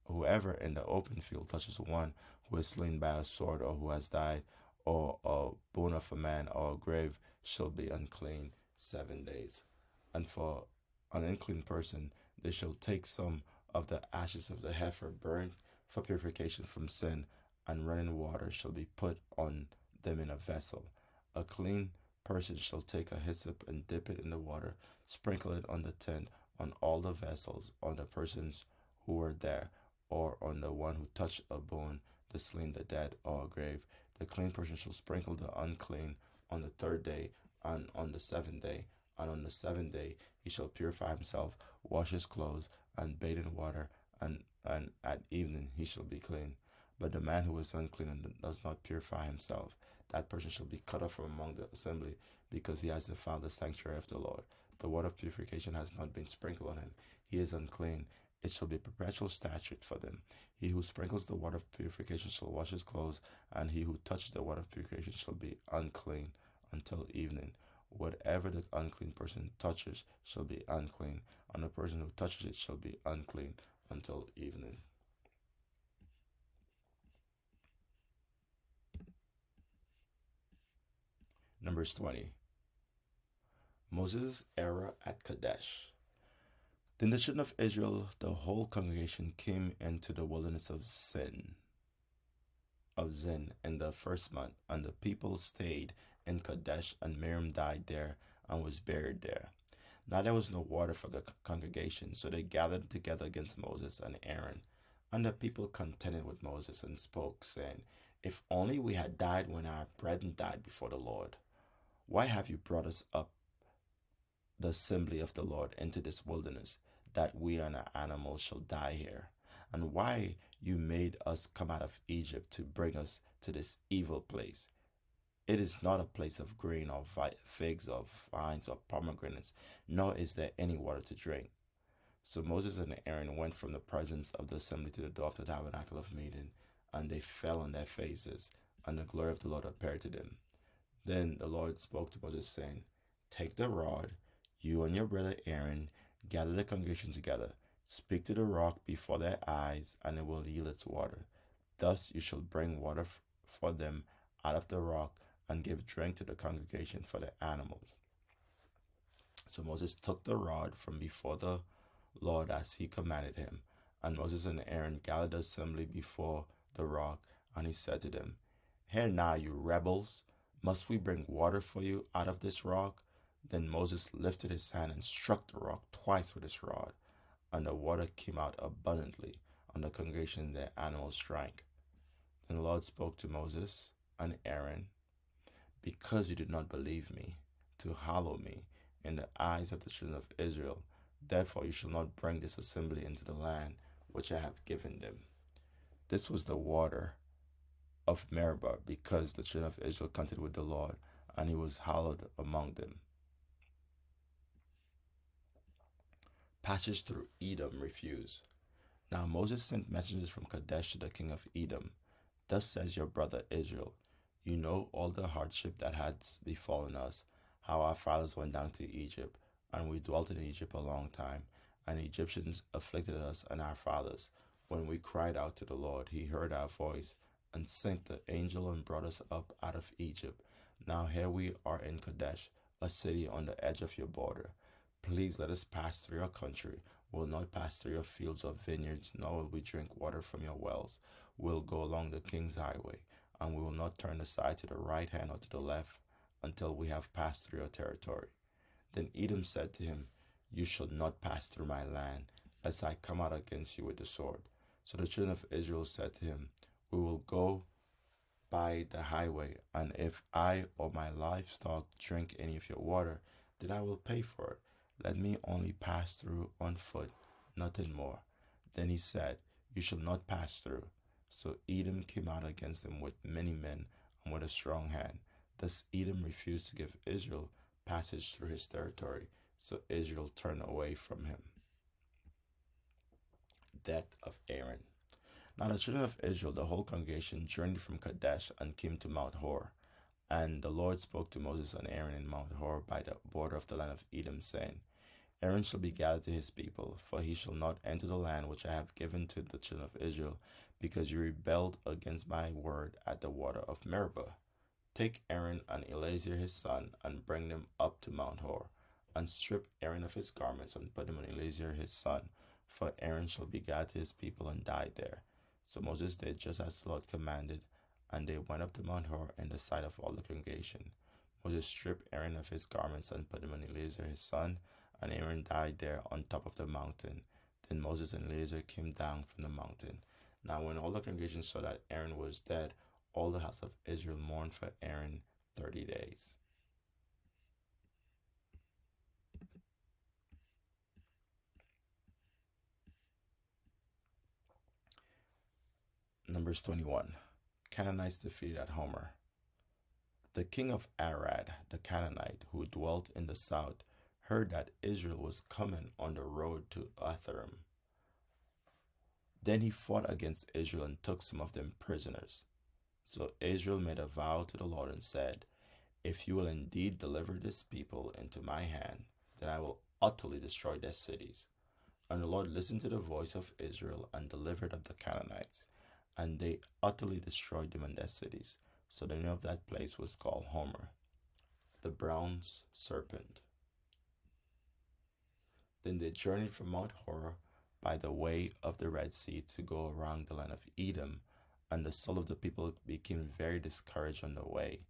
whoever in the open field touches one who is slain by a sword or who has died, or a bone of a man or a grave, shall be unclean 7 days. And for an unclean person, they shall take some of the ashes of the heifer burnt for purification from sin, and running water shall be put on them in a vessel. A clean person shall take a hyssop and dip it in the water, sprinkle it on the tent, on all the vessels, on the persons who were there, or on the one who touched a bone, the slain, the dead, or a grave. The clean person shall sprinkle the unclean on the third day and on the 7th day, and on the 7th day he shall purify himself, wash his clothes, and bathe in water, and at evening he shall be clean. But the man who is unclean and does not purify himself, that person shall be cut off from among the assembly, because he has defiled the sanctuary of the Lord. The water of purification has not been sprinkled on him. He is unclean. It shall be a perpetual statute for them. He who sprinkles the water of purification shall wash his clothes, and he who touches the water of purification shall be unclean until evening. Whatever the unclean person touches shall be unclean, and the person who touches it shall be unclean until evening. Numbers 20. Moses' era at Kadesh. Then the children of Israel, the whole congregation, came into the wilderness of Zin in the first month, and the people stayed in Kadesh, and Miriam died there and was buried there. Now there was no water for the congregation, so they gathered together against Moses and Aaron. And the people contended with Moses and spoke, saying, If only we had died when our brethren died before the Lord. Why have you brought us up the assembly of the Lord into this wilderness, that we and our animals shall die here? And why you made us come out of Egypt to bring us to this evil place? It is not a place of grain or figs or vines or pomegranates, nor is there any water to drink. So Moses and Aaron went from the presence of the assembly to the door of the tabernacle of meeting, and they fell on their faces, and the glory of the Lord appeared to them. Then the Lord spoke to Moses, saying, Take the rod, you and your brother Aaron, gather the congregation together, speak to the rock before their eyes, and it will yield its water. Thus you shall bring water for them out of the rock, and give drink to the congregation for their animals. So Moses took the rod from before the Lord as he commanded him, and Moses and Aaron gathered the assembly before the rock, and he said to them, Hear now, you rebels, must we bring water for you out of this rock? Then Moses lifted his hand and struck the rock twice with his rod, and the water came out abundantly, and the congregation and their animals drank. Then the Lord spoke to Moses and Aaron, Because you did not believe me, to hallow me in the eyes of the children of Israel, therefore you shall not bring this assembly into the land which I have given them. This was the water of Meribah, because the children of Israel contended with the Lord, and he was hallowed among them. Passage through Edom refused. Now Moses sent messengers from Kadesh to the king of Edom. Thus says your brother Israel, You know all the hardship that has befallen us, how our fathers went down to Egypt, and we dwelt in Egypt a long time, and the Egyptians afflicted us and our fathers. When we cried out to the Lord, he heard our voice, and sent the angel and brought us up out of Egypt. Now here we are in Kadesh, a city on the edge of your border. Please let us pass through your country. We'll not pass through your fields or vineyards, nor will we drink water from your wells. We'll go along the king's highway, and we will not turn aside to the right hand or to the left until we have passed through your territory. Then Edom said to him, You shall not pass through my land, lest I come out against you with the sword. So the children of Israel said to him, We will go by the highway, and if I or my livestock drink any of your water, then I will pay for it. Let me only pass through on foot, nothing more. Then he said, You shall not pass through. So Edom came out against them with many men and with a strong hand. Thus Edom refused to give Israel passage through his territory, so Israel turned away from him. Death of Aaron. Now the children of Israel, the whole congregation, journeyed from Kadesh and came to Mount Hor. And the Lord spoke to Moses and Aaron in Mount Hor by the border of the land of Edom, saying, Aaron shall be gathered to his people, for he shall not enter the land which I have given to the children of Israel, because you rebelled against my word at the water of Meribah. Take Aaron and Eleazar his son, and bring them up to Mount Hor, and strip Aaron of his garments, and put them on Eleazar his son, for Aaron shall be gathered to his people and die there. So Moses did just as the Lord commanded, and they went up to Mount Hor in the sight of all the congregation. Moses stripped Aaron of his garments and put them on Eleazar his son, and Aaron died there on top of the mountain. Then Moses and Eleazar came down from the mountain. Now when all the congregation saw that Aaron was dead, all the house of Israel mourned for Aaron 30 days. Numbers 21. Canaanites defeated at Homer. The king of Arad, the Canaanite, who dwelt in the south, heard that Israel was coming on the road to Atharim. Then he fought against Israel and took some of them prisoners. So Israel made a vow to the Lord and said, If you will indeed deliver this people into my hand, then I will utterly destroy their cities. And the Lord listened to the voice of Israel and delivered up the Canaanites, and they utterly destroyed them and their cities. So the name of that place was called Homer. The bronze serpent. Then they journeyed from Mount Hor by the way of the Red Sea to go around the land of Edom, and the soul of the people became very discouraged on the way.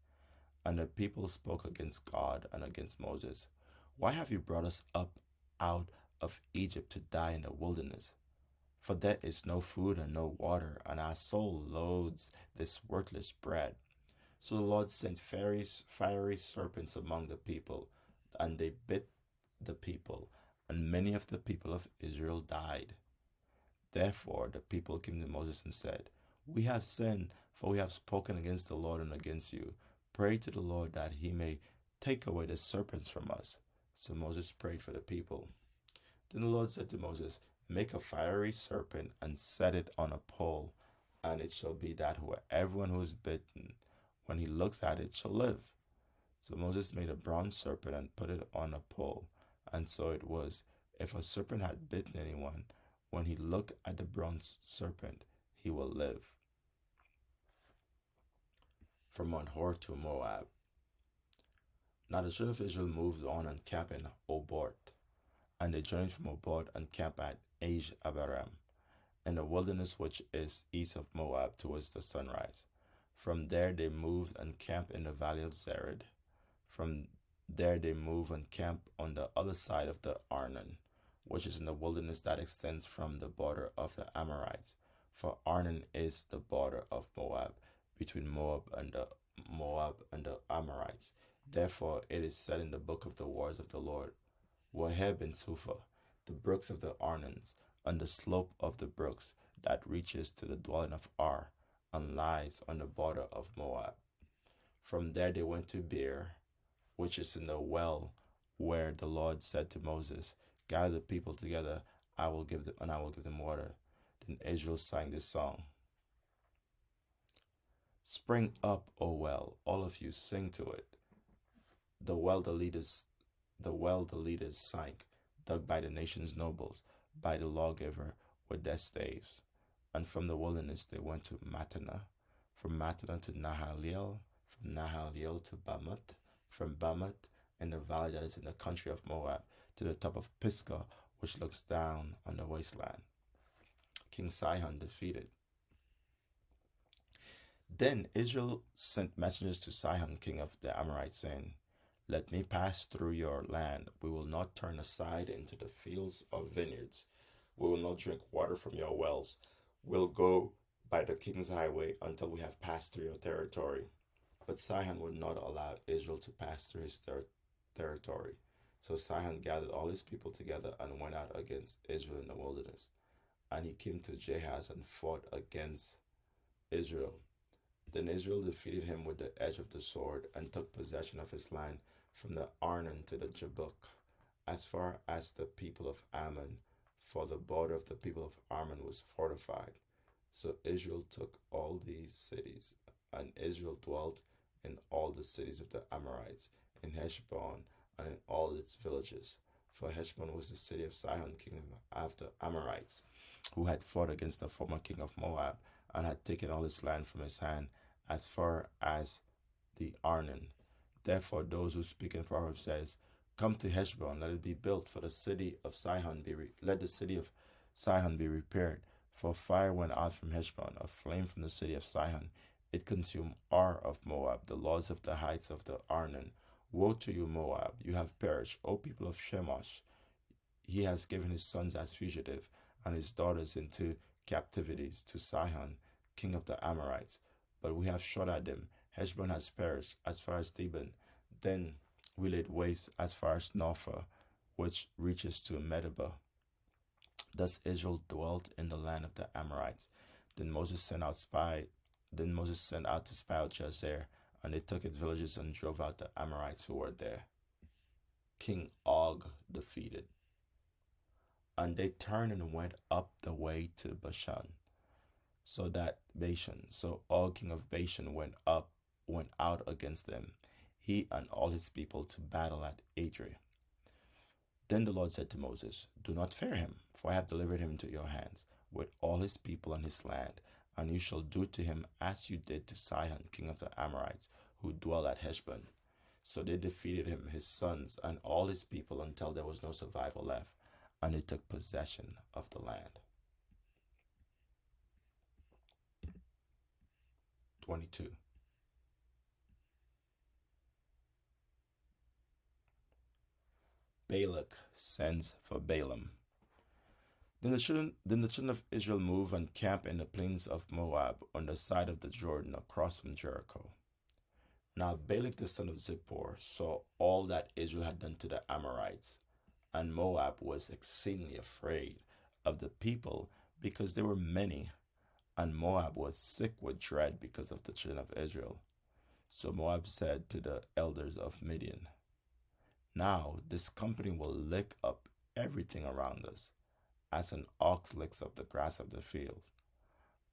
And the people spoke against God and against Moses. Why have you brought us up out of Egypt to die in the wilderness? For there is no food and no water, and our soul loathes this worthless bread. So the Lord sent fiery serpents among the people, and they bit the people, and many of the people of Israel died. Therefore the people came to Moses and said, We have sinned, for we have spoken against the Lord and against you. Pray to the Lord that he may take away the serpents from us. So Moses prayed for the people. Then the Lord said to Moses, Make a fiery serpent and set it on a pole, and it shall be that everyone who is bitten, when he looks at it, shall live. So Moses made a bronze serpent and put it on a pole. And so it was, if a serpent had bitten anyone, when he looked at the bronze serpent, he will live. From Mount Hor to Moab. Now the children of Israel moved on and camped in Obot, and they journeyed from Obot and camped at Abaram, in the wilderness which is east of Moab towards the sunrise. From there they moved and camped in the valley of Zered. From there they moved and camped on the other side of the Arnon, which is in the wilderness that extends from the border of the Amorites. For Arnon is the border of Moab, between Moab and the Amorites. Therefore it is said in the book of the wars of the Lord, Waheb and Suphah, the brooks of the Arnons, on the slope of the brooks that reaches to the dwelling of Ar, and lies on the border of Moab. From there they went to Beer, which is in the well where the Lord said to Moses, Gather the people together, I will give them water. Then Israel sang this song. Spring up, O well, all of you sing to it. The well the leaders sank, dug by the nation's nobles, by the lawgiver with their staves. And from the wilderness they went to Mattanah, from Mattanah to Nahaliel, from Nahaliel to Bamoth, from Bamoth in the valley that is in the country of Moab, to the top of Pisgah, which looks down on the wasteland. King Sihon defeated. Then Israel sent messengers to Sihon, king of the Amorites, saying, Let me pass through your land. We will not turn aside into the fields of vineyards. We will not drink water from your wells. We'll go by the king's highway until we have passed through your territory. But Sihon would not allow Israel to pass through his territory. So Sihon gathered all his people together and went out against Israel in the wilderness. And he came to Jahaz and fought against Israel. Then Israel defeated him with the edge of the sword and took possession of his land from the Arnon to the Jabbok, as far as the people of Ammon, for the border of the people of Ammon was fortified. So Israel took all these cities, and Israel dwelt in all the cities of the Amorites, in Heshbon, and in all its villages. For Heshbon was the city of Sihon, king of the Amorites, who had fought against the former king of Moab, and had taken all his land from his hand, as far as the Arnon. Therefore, those who speak in Proverbs says, "Come to Heshbon, let it be built, for the city of Sihon let the city of Sihon be repaired. For fire went out from Heshbon, a flame from the city of Sihon. It consumed Ar of Moab, the lords of the heights of the Arnon. Woe to you, Moab! You have perished, O people of Shemosh. He has given his sons as fugitive, and his daughters into captivities to Sihon, king of the Amorites. But we have shot at them. Heshbon has perished as far as Theban. Then we laid waste as far as Nophah, which reaches to Medeba. Thus Israel dwelt in the land of the Amorites. Then Moses sent out to spy out Jazer, and they took its villages and drove out the Amorites who were there. King Og defeated. And they turned and went up the way to Bashan. So Og, king of Bashan, went out against them, he and all his people, to battle at Edrei. Then the Lord said to Moses, "Do not fear him, for I have delivered him into your hands, with all his people and his land, and you shall do to him as you did to Sihon, king of the Amorites, who dwell at Heshbon." So they defeated him, his sons, and all his people, until there was no survivor left, and they took possession of the land. 22. Balak sends for Balaam. Then the children of Israel moved and camped in the plains of Moab on the side of the Jordan across from Jericho. Now Balak the son of Zippor saw all that Israel had done to the Amorites, and Moab was exceedingly afraid of the people because they were many, and Moab was sick with dread because of the children of Israel. So Moab said to the elders of Midian, "Now this company will lick up everything around us, as an ox licks up the grass of the field."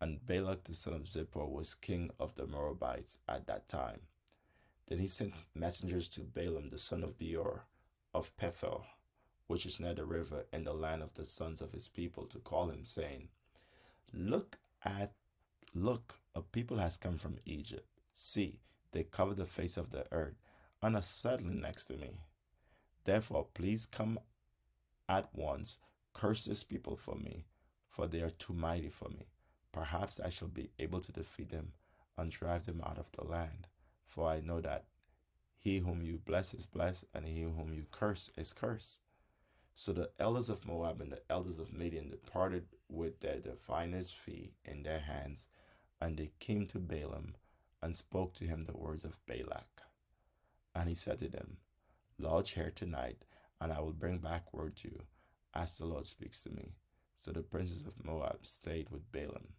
And Balak the son of Zippor was king of the Moabites at that time. Then he sent messengers to Balaam the son of Beor of Pethor, which is near the river, in the land of the sons of his people, to call him, saying, Look, a people has come from Egypt. See, they cover the face of the earth and are settling next to me. Therefore, please come at once, curse this people for me, for they are too mighty for me. Perhaps I shall be able to defeat them and drive them out of the land. For I know that he whom you bless is blessed, and he whom you curse is cursed. So the elders of Moab and the elders of Midian departed with their diviner's fee in their hands, and they came to Balaam and spoke to him the words of Balak. And he said to them, Lodge here tonight, and I will bring back word to you, as the Lord speaks to me. So the princes of Moab stayed with Balaam.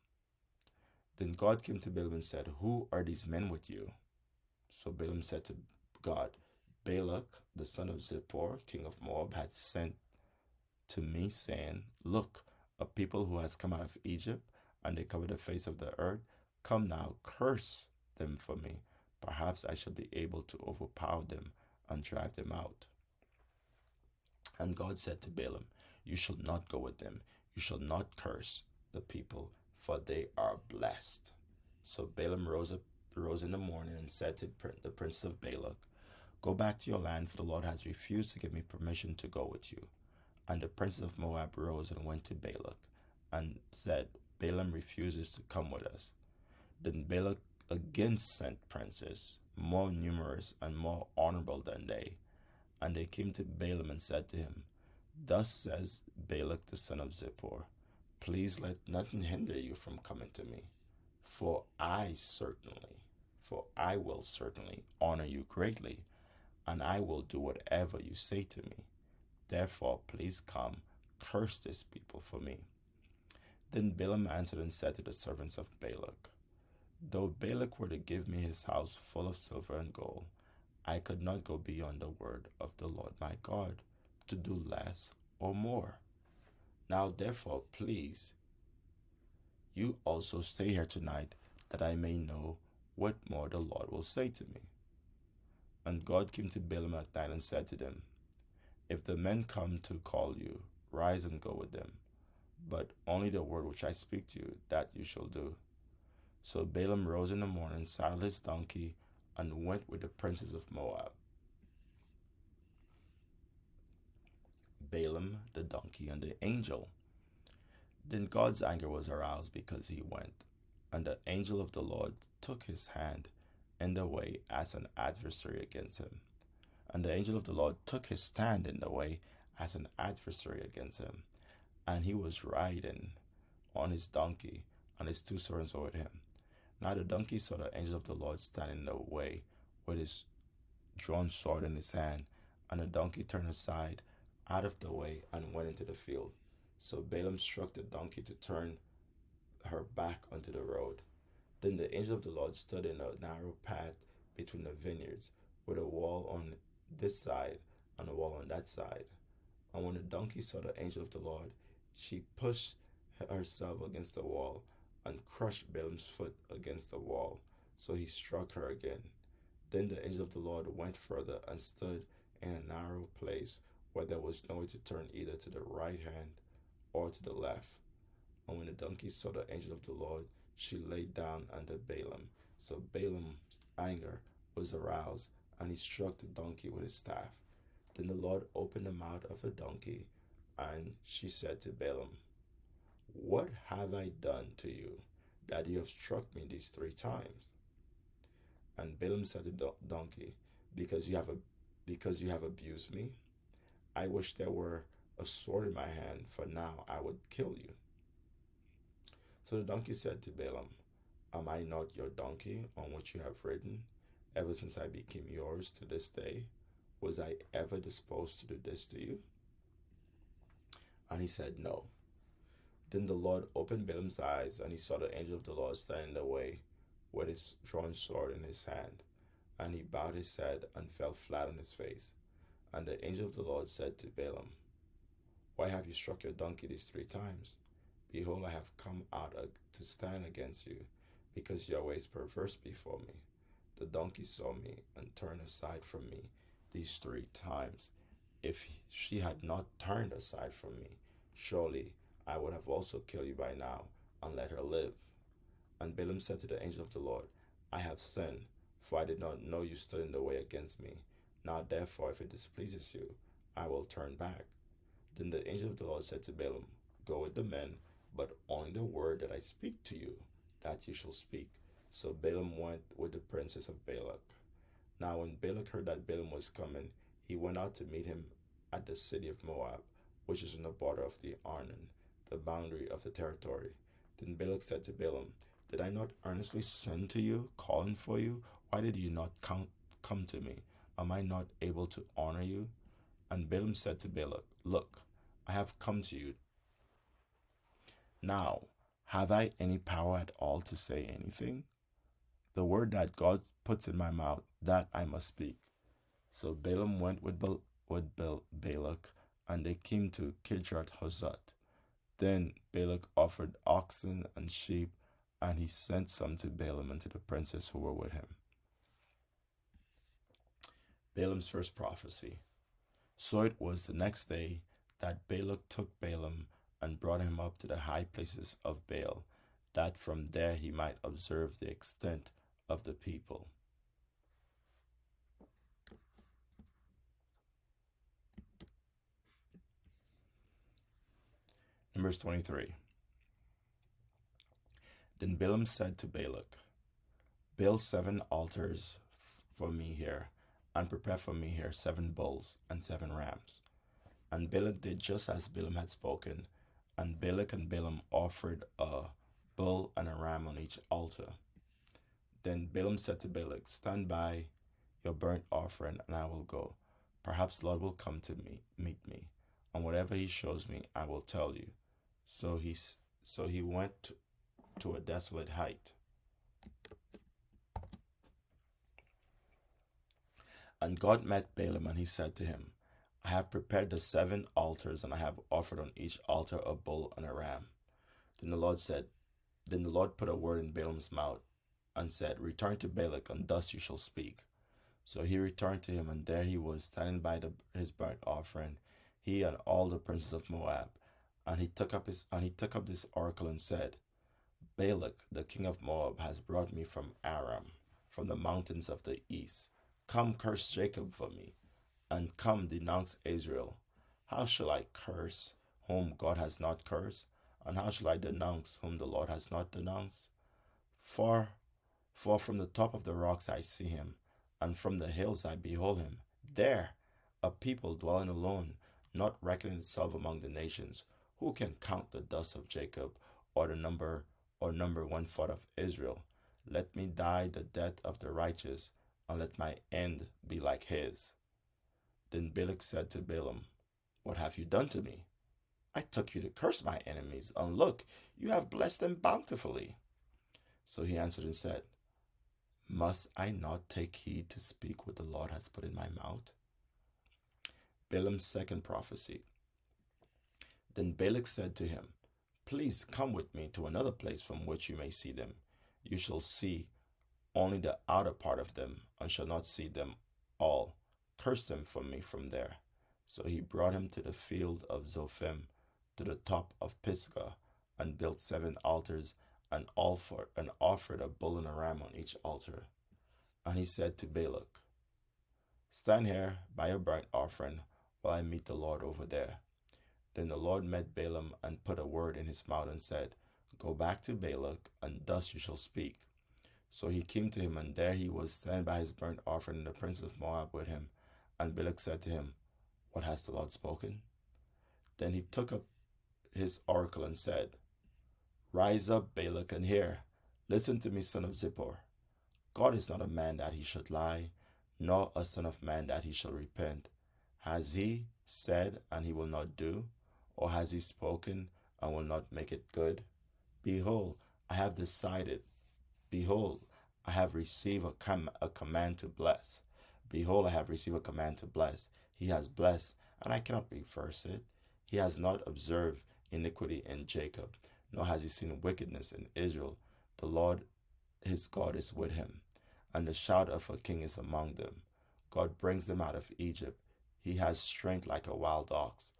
Then God came to Balaam and said, Who are these men with you? So Balaam said to God, Balak, the son of Zippor, king of Moab, had sent to me, saying, Look, a people who has come out of Egypt, and they cover the face of the earth. Come now, curse them for me. Perhaps I shall be able to overpower them and drive them out. And God said to Balaam, You shall not go with them. You shall not curse the people, for they are blessed. So Balaam rose in the morning and said to the princes of Balak, Go back to your land, for the Lord has refused to give me permission to go with you. And the princes of Moab rose and went to Balak, and said, Balaam refuses to come with us. Then Balak again sent princes, more numerous and more honorable than they. And they came to Balaam and said to him, Thus says Balak the son of Zippor, Please let nothing hinder you from coming to me, for I will certainly honor you greatly, and I will do whatever you say to me. Therefore, please come, curse this people for me. Then Balaam answered and said to the servants of Balak, Though Balak were to give me his house full of silver and gold, I could not go beyond the word of the Lord my God to do less or more. Now therefore, please, you also stay here tonight, that I may know what more the Lord will say to me. And God came to Balaam at night and said to them, If the men come to call you, rise and go with them, but only the word which I speak to you, that you shall do. So Balaam rose in the morning, saddled his donkey, and went with the princes of Moab. Balaam, the donkey, and the angel. Then God's anger was aroused because he went, and the angel of the Lord took his hand in the way as an adversary against him. And the angel of the Lord took his stand in the way as an adversary against him. And he was riding on his donkey, and his two servants were with him. Now the donkey saw the angel of the Lord standing in the way with his drawn sword in his hand, and the donkey turned aside out of the way and went into the field. So Balaam struck the donkey to turn her back onto the road. Then the angel of the Lord stood in a narrow path between the vineyards, with a wall on this side and a wall on that side. And when the donkey saw the angel of the Lord, she pushed herself against the wall and crushed Balaam's foot against the wall. So he struck her again. Then the angel of the Lord went further and stood in a narrow place where there was no way to turn either to the right hand or to the left. And when the donkey saw the angel of the Lord, she lay down under Balaam. So Balaam's anger was aroused, and he struck the donkey with his staff. Then the Lord opened the mouth of the donkey, and she said to Balaam, What have I done to you, that you have struck me these 3 times? And Balaam said to the donkey, Because you have abused me, I wish there were a sword in my hand, for now I would kill you. So the donkey said to Balaam, Am I not your donkey on which you have ridden, ever since I became yours to this day? Was I ever disposed to do this to you? And he said, No. Then the Lord opened Balaam's eyes, and he saw the angel of the Lord standing in the way with his drawn sword in his hand. And he bowed his head and fell flat on his face. And the angel of the Lord said to Balaam, Why have you struck your donkey these 3 times? Behold, I have come out to stand against you, because your way is perverse before me. The donkey saw me and turned aside from me these 3 times. If she had not turned aside from me, surely I would have also killed you by now and let her live. And Balaam said to the angel of the Lord, I have sinned, for I did not know you stood in the way against me. Now therefore, if it displeases you, I will turn back. Then the angel of the Lord said to Balaam, Go with the men, but only the word that I speak to you, that you shall speak. So Balaam went with the princes of Balak. Now when Balak heard that Balaam was coming, he went out to meet him at the city of Moab, which is in the border of the Arnon, the boundary of the territory. Then Balak said to Balaam, Did I not earnestly send to you, calling for you? Why did you not come to me? Am I not able to honor you? And Balaam said to Balak, Look, I have come to you. Now, have I any power at all to say anything? The word that God puts in my mouth, that I must speak. So Balaam went with Balak, and they came to Kirjath Huzot. Then Balak offered oxen and sheep, and he sent some to Balaam and to the princes who were with him. Balaam's first prophecy. So it was the next day that Balak took Balaam and brought him up to the high places of Baal, that from there he might observe the extent of the people. Numbers 23. Then Balaam said to Balak, Build 7 altars for me here, and prepare for me here 7 bulls and 7 rams. And Balak did just as Balaam had spoken, and Balak and Balaam offered a bull and a ram on each altar. Then Balaam said to Balak, Stand by your burnt offering, and I will go. Perhaps the Lord will come to meet me, and whatever he shows me, I will tell you. So he went to a desolate height. And God met Balaam, and he said to him, I have prepared the 7 altars, and I have offered on each altar a bull and a ram. Then the Lord put a word in Balaam's mouth, and said, Return to Balak, and thus you shall speak. So he returned to him, and there he was, standing by his burnt offering, he and all the princes of Moab. And he took up this oracle and said, Balak, the king of Moab, has brought me from Aram, from the mountains of the east. Come curse Jacob for me, and come denounce Israel. How shall I curse whom God has not cursed? And how shall I denounce whom the Lord has not denounced? For from the top of the rocks I see him, and from the hills I behold him. There, a people dwelling alone, not reckoning itself among the nations. Who can count the dust of Jacob, or number 1/4 of Israel? Let me die the death of the righteous, and let my end be like his. Then Balak said to Balaam, What have you done to me? I took you to curse my enemies, and look, you have blessed them bountifully. So he answered and said, Must I not take heed to speak what the Lord has put in my mouth? Balaam's second prophecy. Then Balak said to him, Please come with me to another place from which you may see them. You shall see only the outer part of them, and shall not see them all. Curse them from me from there. So he brought him to the field of Zophim, to the top of Pisgah, and built 7 altars, and offered a bull and a ram on each altar. And he said to Balak, Stand here by your burnt offering, while I meet the Lord over there. Then the Lord met Balaam, and put a word in his mouth, and said, Go back to Balak, and thus you shall speak. So he came to him, and there he was, standing by his burnt offering, and the prince of Moab with him. And Balak said to him, What has the Lord spoken? Then he took up his oracle and said, Rise up, Balak, and hear. Listen to me, son of Zippor. God is not a man that he should lie, nor a son of man that he shall repent. Has he said, and he will not do? Or has he spoken, and will not make it good? Behold, I have decided. Behold, I have received a command to bless. Behold, I have received a command to bless. He has blessed, and I cannot reverse it. He has not observed iniquity in Jacob, nor has he seen wickedness in Israel. The Lord his God is with him, and the shout of a king is among them. God brings them out of Egypt. He has strength like a wild ox.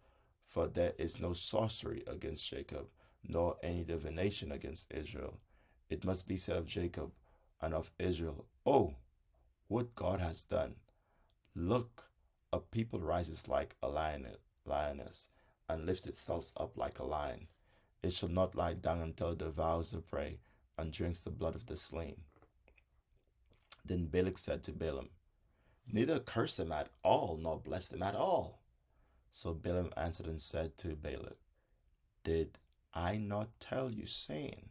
For there is no sorcery against Jacob, nor any divination against Israel. It must be said of Jacob and of Israel, Oh, what God has done! Look, a people rises like a lioness, and lifts itself up like a lion. It shall not lie down until it devours the prey, and drinks the blood of the slain. Then Balak said to Balaam, Neither curse them at all, nor bless them at all. So Balaam answered and said to Balak, Did I not tell you, saying,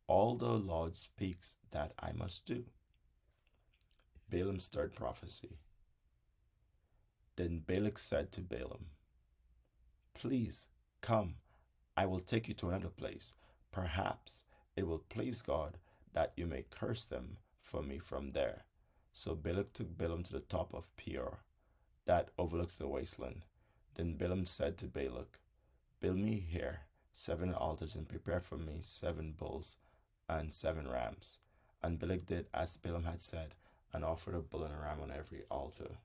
All the Lord speaks that I must do? Balaam's third prophecy. Then Balak said to Balaam, Please come, I will take you to another place. Perhaps it will please God that you may curse them for me from there. So Balak took Balaam to the top of Peor, that overlooks the wasteland. Then Balaam said to Balak, Build me here 7 altars, and prepare for me 7 bulls and 7 rams. And Balak did as Balaam had said, and offered a bull and a ram on every altar.